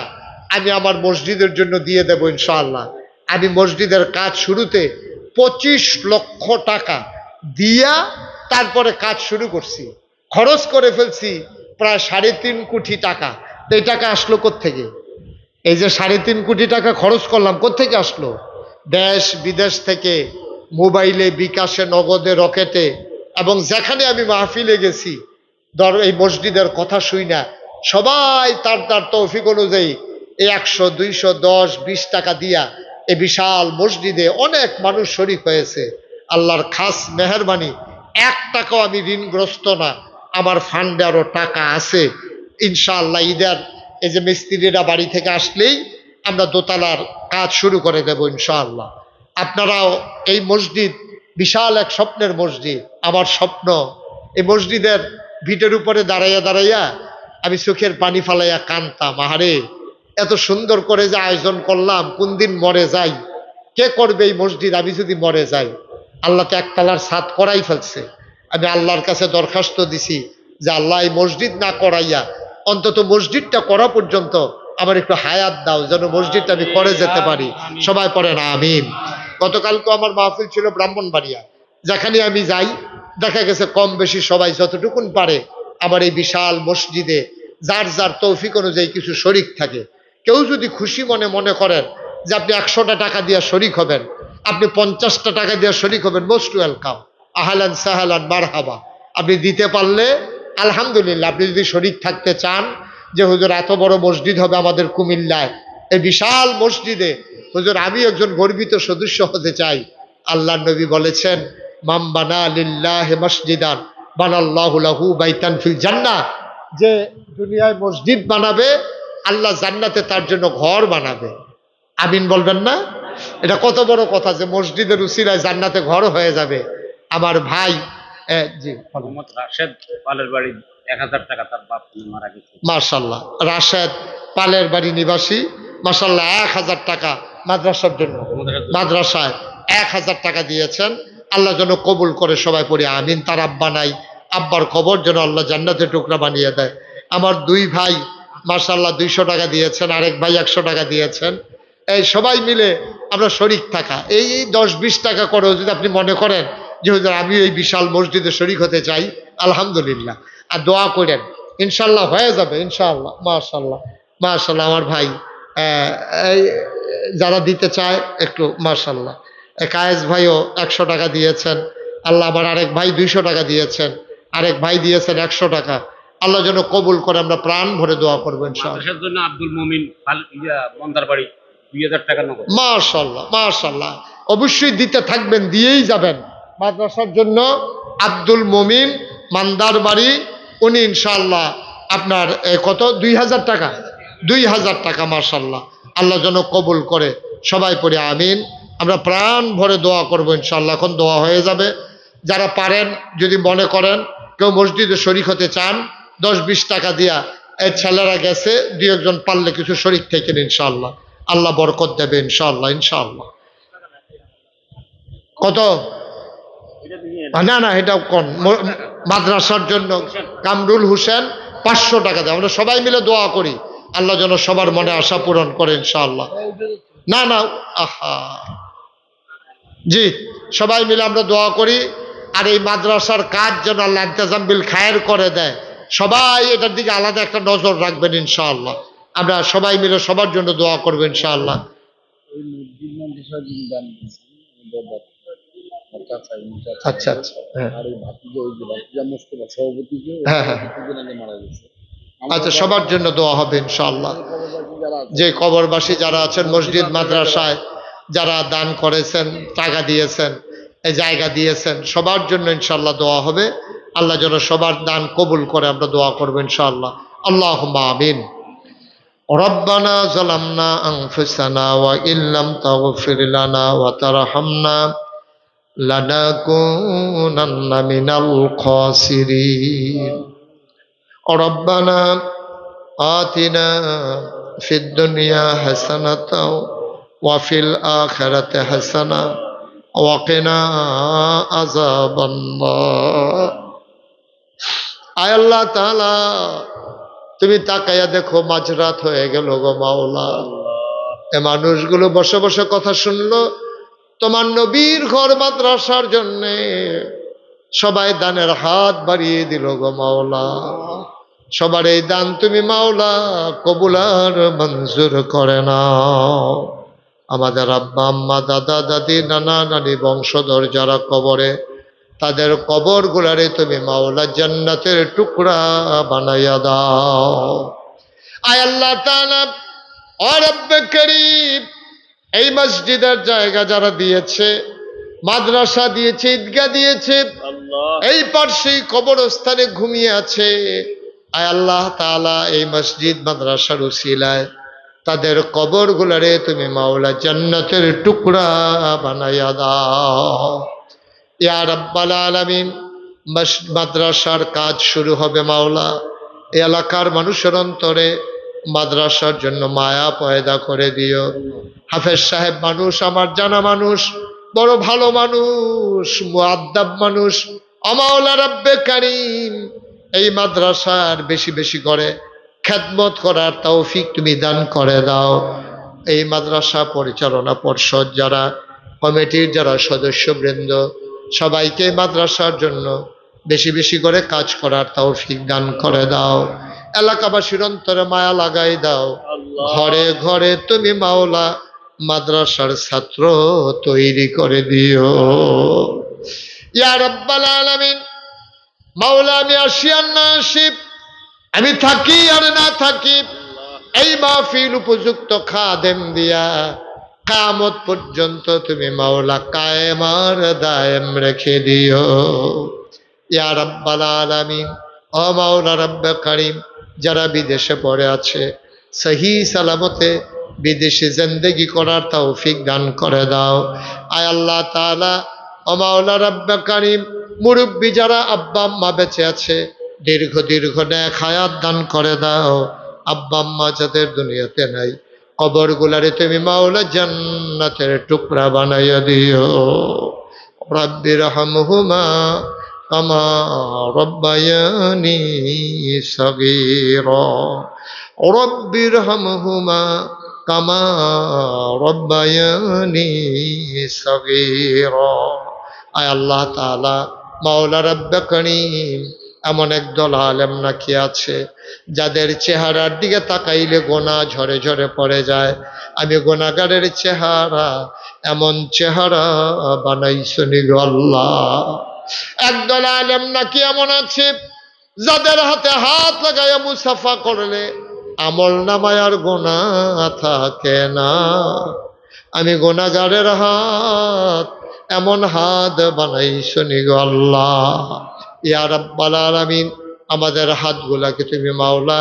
আমি আমার মসজিদের জন্য দিয়ে দেব ইনশাআল্লাহ। আমি মসজিদের কাজ শুরুতে 25 লক্ষ টাকা দিয়া তারপরে কাজ শুরু করছি। খরচ করে ফেলছি প্রায় 3.5 কোটি টাকা। তো এই টাকা আসলো কোত্থেকে? এই যে 3.5 কোটি টাকা খরচ করলাম কোত্থেকে আসলো? দেশ বিদেশ থেকে, মোবাইলে, বিকাশে, নগদে, রকেটে, এবং যেখানে আমি মাহফিলে গেছি এই মসজিদের কথা শুই না সবাই তার তৌফিক অনুযায়ী 100, 200, 10, 20 টাকা দিয়া এই বিশাল মসজিদে অনেক মানুষ শরীক হয়েছে। আল্লাহর খাস মেহরবানি 1 টাকাও আমি ঋণগ্রস্ত না। আমার ফান্ডে আরও টাকা আছে ইনশাআল্লাহ। ঈদের এই যে মিস্ত্রিরা বাড়ি থেকে আসলেই আমরা দোতলার কাজ শুরু করে দেব ইনশাআল্লাহ। আপনারাও এই মসজিদ বিশাল এক স্বপ্নের মসজিদ। আমার স্বপ্ন এই মসজিদের ভিটের উপরে দাঁড়াইয়া দাঁড়াইয়া আমি চোখের পানি ফালাইয়া কানতাম, আহারে এত সুন্দর করে যে আয়োজন করলাম, কোন দিন মরে যাই, কে করবে এই মসজিদ আমি যদি মরে যাই। আল্লাহ তো 1 তলার ছাদ করাই ফেলছে। আমি আল্লাহর কাছে দরখাস্ত দিছি যে আল্লাহ এই মসজিদ না করাইয়া অন্তত মসজিদটা করা পর্যন্ত আমার একটু হায়াত দাও, যেন মসজিদটা আমি করে যেতে পারি। সবাই পড়েন আমিন। গতকালকে আমার মাহফিল ছিল ব্রাহ্মণবাড়িয়া। যেখানে আমি যাই দেখা গেছে কম বেশি সবাই যতটুকুন পারে আমার এই বিশাল মসজিদে যার যার তৌফিক অনুযায়ী কিছু শরিক থাকে। কেউ যদি খুশি মনে করেন যে আপনি 100টা টাকা দিয়ে শরিক হবেন, আপনি 50টা টাকা দিয়ে শরিক হবেন, মোস্ট ওয়েলকাম, আহলান সাহালান মারহাবা। আপনি দিতে পারলে আলহামদুলিল্লাহ। আপনি যদি শরিক থাকতে চান যে হুজুর এত বড় মসজিদ হবে আমাদের কুমিল্লায়, এই বিশাল মসজিদে হুজুর আমি একজন গর্বিত সদস্য হতে চাই। আল্লাহ নবী বলেছেন মাম বানা লিল্লাহি মসজিদান বানাল্লাহু লাহু বাইতান ফিল জান্নাহ, যে দুনিয়ায় মসজিদ বানাবে আল্লাহ জান্নাতে তার জন্য ঘর বানাবে। আমিন বলবেন না? এটা কত বড় কথা যে মসজিদের উসিলায় জান্নাতে ঘর হয়ে যাবে। আমার ভাই জি মোহাম্মদ রাশেদ পালের বাড়ি 1,000 টাকা তার বাপ মারা গেছে। মাশাআল্লাহ, রাশেদ পালের বাড়ি নিবাসী মাশাআল্লাহ 1,000 টাকা মাদ্রাসার জন্য, মাদ্রাসায় 1,000 টাকা দিয়েছেন। আল্লাহ যেন কবুল করে, সবাই পড়ে আমিন। তার আব্বা নাই, আব্বার খবর যেন আল্লাহ জান্নাতে টুকরা বানিয়ে দেয়। আমার 2 ভাই মাশাআল্লাহ 200 টাকা দিয়েছেন, আরেক ভাই 100 টাকা দিয়েছেন। এই সবাই মিলে আমরা শরিক থাকা এই 10-20 টাকা করেও যদি আপনি মনে করেন যে হুজুর আমি এই বিশাল মসজিদে শরিক হতে চাই, আলহামদুলিল্লাহ। আর দোয়া করেন ইনশাল্লাহ হয়ে যাবে ইনশাআল্লাহ। মাশাআল্লাহ মাশাআল্লাহ। আমার ভাই যারা দিতে চায় একটু মাশাআল্লাহ। কায়েস ভাইও 100 টাকা দিয়েছেন। আল্লাহ আমার আরেক ভাই 200 টাকা দিয়েছেন, আরেক ভাই দিয়েছেন 100 টাকা। আল্লাহ যেন কবুল করে, আমরা প্রাণ ভরে দোয়া করবো ইনশাআল্লাহ। মাদ্রাসার জন্য আব্দুল মুমিন বন্দার বাড়ি 2,000 টাকা নগদ। মাশাআল্লাহ মাশাআল্লাহ। অবশ্যই দিতে থাকবেন, দিয়েই যাবেন। মাদ্রাসার জন্য আব্দুল মুমিন মান্দার বাড়ি, উনি ইনশাআল্লাহ আপনার কত 2,000 টাকা, 2,000 টাকা। মাশাআল্লাহ, আল্লাহ যেন কবুল করে, সবাই পড়ে আমিন। আমরা প্রাণ ভরে দোয়া করবো ইনশাআল্লাহ। এখন দোয়া হয়ে যাবে। যারা পারেন যদি মনে করেন কেউ মসজিদে শরিক হতে চান 10-20 টাকা দিয়া, এই ছেলেরা গেছে 2-1 পারলে কিছু শরিক থেকে ইনশাআল্লাহ আল্লাহ বরকত দেবে ইনশাআল্লাহ। ইনশাআল্লাহ কত না এটা কোন মাদ্রাসার জন্য কামরুল হোসেন 500 টাকা দেয়। আমরা সবাই মিলে দোয়া করি আল্লাহ যেন সবার মনে আশা পূরণ করে ইনশাআল্লাহ। না আহা জি, সবাই মিলে আমরা দোয়া করি। আর এই মাদ্রাসার কাজ যেন আল্লাহ ইন্তেজাম বিল খায়ের করে দেয়। সবাই এটার দিকে আলাদা একটা নজর রাখবেন ইনশাআল্লাহ। আমরা সবাই মিলে সবার জন্য দোয়া করবো ইনশাআল্লাহ। আচ্ছা আচ্ছা, আচ্ছা সবার জন্য দোয়া হবে ইনশাআল্লাহ। যে কবরবাসী যারা আছেন মসজিদ মাদ্রাসায় যারা দান করেছেন, টাকা দিয়েছেন, এই জায়গা দিয়েছেন, সবার জন্য ইনশাআল্লাহ দোয়া হবে। আল্লাহ যেন সবার দান কবুল করে, আমরা দোয়া করবো ইনশাআল্লাহ। আল্লাহুম্মা আমিন। রব্বানা যালামনা আনফুসানা ওয়া ইল্লাম তাগফির লানা ওয়া তারহামনা লানাকুনান্না মিনাল খাসিরিন। রব্বানা আতিনা ফিদ দুনিয়া হাসানাতাও ওয়া ফিল আখিরাতি হাসানা ওয়া কিনা আযাবান্নার। আয় আল্লাহ তাআলা, তুমি তাকায়া দেখো মাঝরাত হয়ে গেল গো মাওলা। এ মানুষগুলো বসে বসে কথা শুনলো তোমার নবীর ঘর মাদ্রাসার জন্যে, সবাই দানের হাত বাড়িয়ে দিল গো মাওলা। সবার এই দান তুমি মাওলা কবুল আর মঞ্জুর করে নাও। আমাদের আব্বা আম্মা, দাদা দাদি, নানা নানি, বংশধর যারা কবরে, তাদের কবর গুলারে তুমি মাওলা জান্নাতের টুকরা বানাইয়া দাও। আয় আল্লাহ তাআলা, ও রব্বে করিম, এই মসজিদের জায়গা যারা দিয়েছে, মাদ্রাসা দিয়েছে, ঈদগাহ দিয়েছে, এই পার্শ্বে কবরস্থানে ঘুমিয়ে আছে, আয় আল্লাহ তাআলা এই মসজিদ মাদ্রাসার উসিলায় তাদের কবর গুলারে তুমি মাওলা জান্নাতের টুকরা বানাইয়া দাও। ইয়া রাব্বাল আলামিন, মাদ্রাসার কাজ শুরু হবে মাওলা। এই এলাকার মানুষের অন্তরে মাদ্রাসার জন্য মায়া পয়দা করে দিও। হাফেজ সাহেব মানুষ, আমার জানা মানুষ, বড় ভালো মানুষ, মুআদ্দাব মানুষ। মাওলা রব্বে কারীম, এই মাদ্রাসার বেশি বেশি করে খেদমত করার তৌফিক তুমি দান করে দাও। এই মাদ্রাসা পরিচালনা পর্ষদ যারা, কমিটির যারা সদস্যবৃন্দ, সবাইকে মাদ্রাসার জন্য বেশি বেশি করে কাজ করার তৌফিক দান করে দাও। এলাকাবাসীর অন্তরে মায়া লাগাই দাও। ঘরে ঘরে তুমি মাওলা মাদ্রাসার ছাত্র তৈরি করে দিও। ইয়া রাব্বাল আলামিন, মাওলা আমি আসি আর না আসি, আমি থাকি আর না থাকি, এই মাহফিল উপযুক্ত খাদেম দিয়া কিয়ামত পর্যন্ত তুমি মাওলা কায়েম আর দায়েম রেখে দিও। ইয়া রাব্বাল আলামিন, ও মাওলা রব্বে কারীম, যারা বিদেশে পড়ে আছে, সহি সালামতে বিদেশে জিন্দেগি করার তৌফিক দান করে দাও। আয় আল্লাহ তাআলা, ও মাওলা রব্বে কারীম, মুরব্বী যারা আব্বা আম্মা বেঁচে আছে, দীর্ঘ দীর্ঘ নেক হায়াত দান করে দাও। আব্বা আম্মা যাদের দুনিয়াতে নাই, কবর গুলারে তুমি মাওলা জান্নাতের টুকরা বানাইয়া দিও। রাব্বির হামহুমা কামা রব্বায়ানি সগীরা, রাব্বির হামহুমা কামা রব্বায়ানি সগীরা। আয় আল্লাহ তাআলা, মাওলা রব্বে কারীম, এমন একদল আলেম নাকি আছে যাদের চেহারার দিকে তাকাইলে গোনা ঝরে ঝরে পড়ে যায়। আমি গোনাগারের চেহারা, এমন চেহারা বানাইছনি গো আল্লাহ। একদল আলেম নাকি এমন আছে যাদের হাতে হাত লাগাইয়া মুসাফা করলে আমল নামায় আর গোনা থাকে না। আমি গোনাগারের হাত, এমন হাত বানাইছনি গো আল্লাহ। ইয়া রাব্বাল আলামিন, আমাদের হাতগুলাকে তুমি মাওলা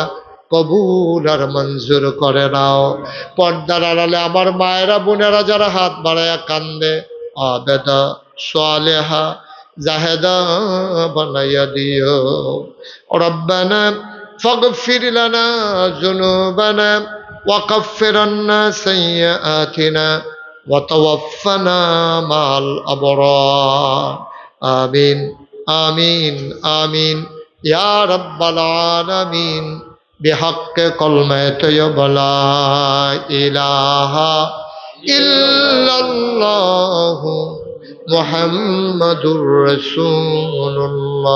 কবুল আর মঞ্জুর করে নাও। পর্দার আড়ালে আমার মায়েরা বোনেরা যারা হাত বাড়ায়া কান্দে, আবেদা সালেহা জাহেদা বানাইয়া দিও। রব্বানা ফাগফির লানা যুনুবানা ওয়া কাফফির আন্না সাইয়্যাতিনা ওয়া তাওয়াফফানা মাল আবরার। আমিন আমিন আমিন ইয়া রাব্বাল আলামিন। বিহাক্কে কলমে তৈয়বা লা ইলাহা ইল্লাল্লাহু মুহাম্মাদুর রাসূলুল্লাহ।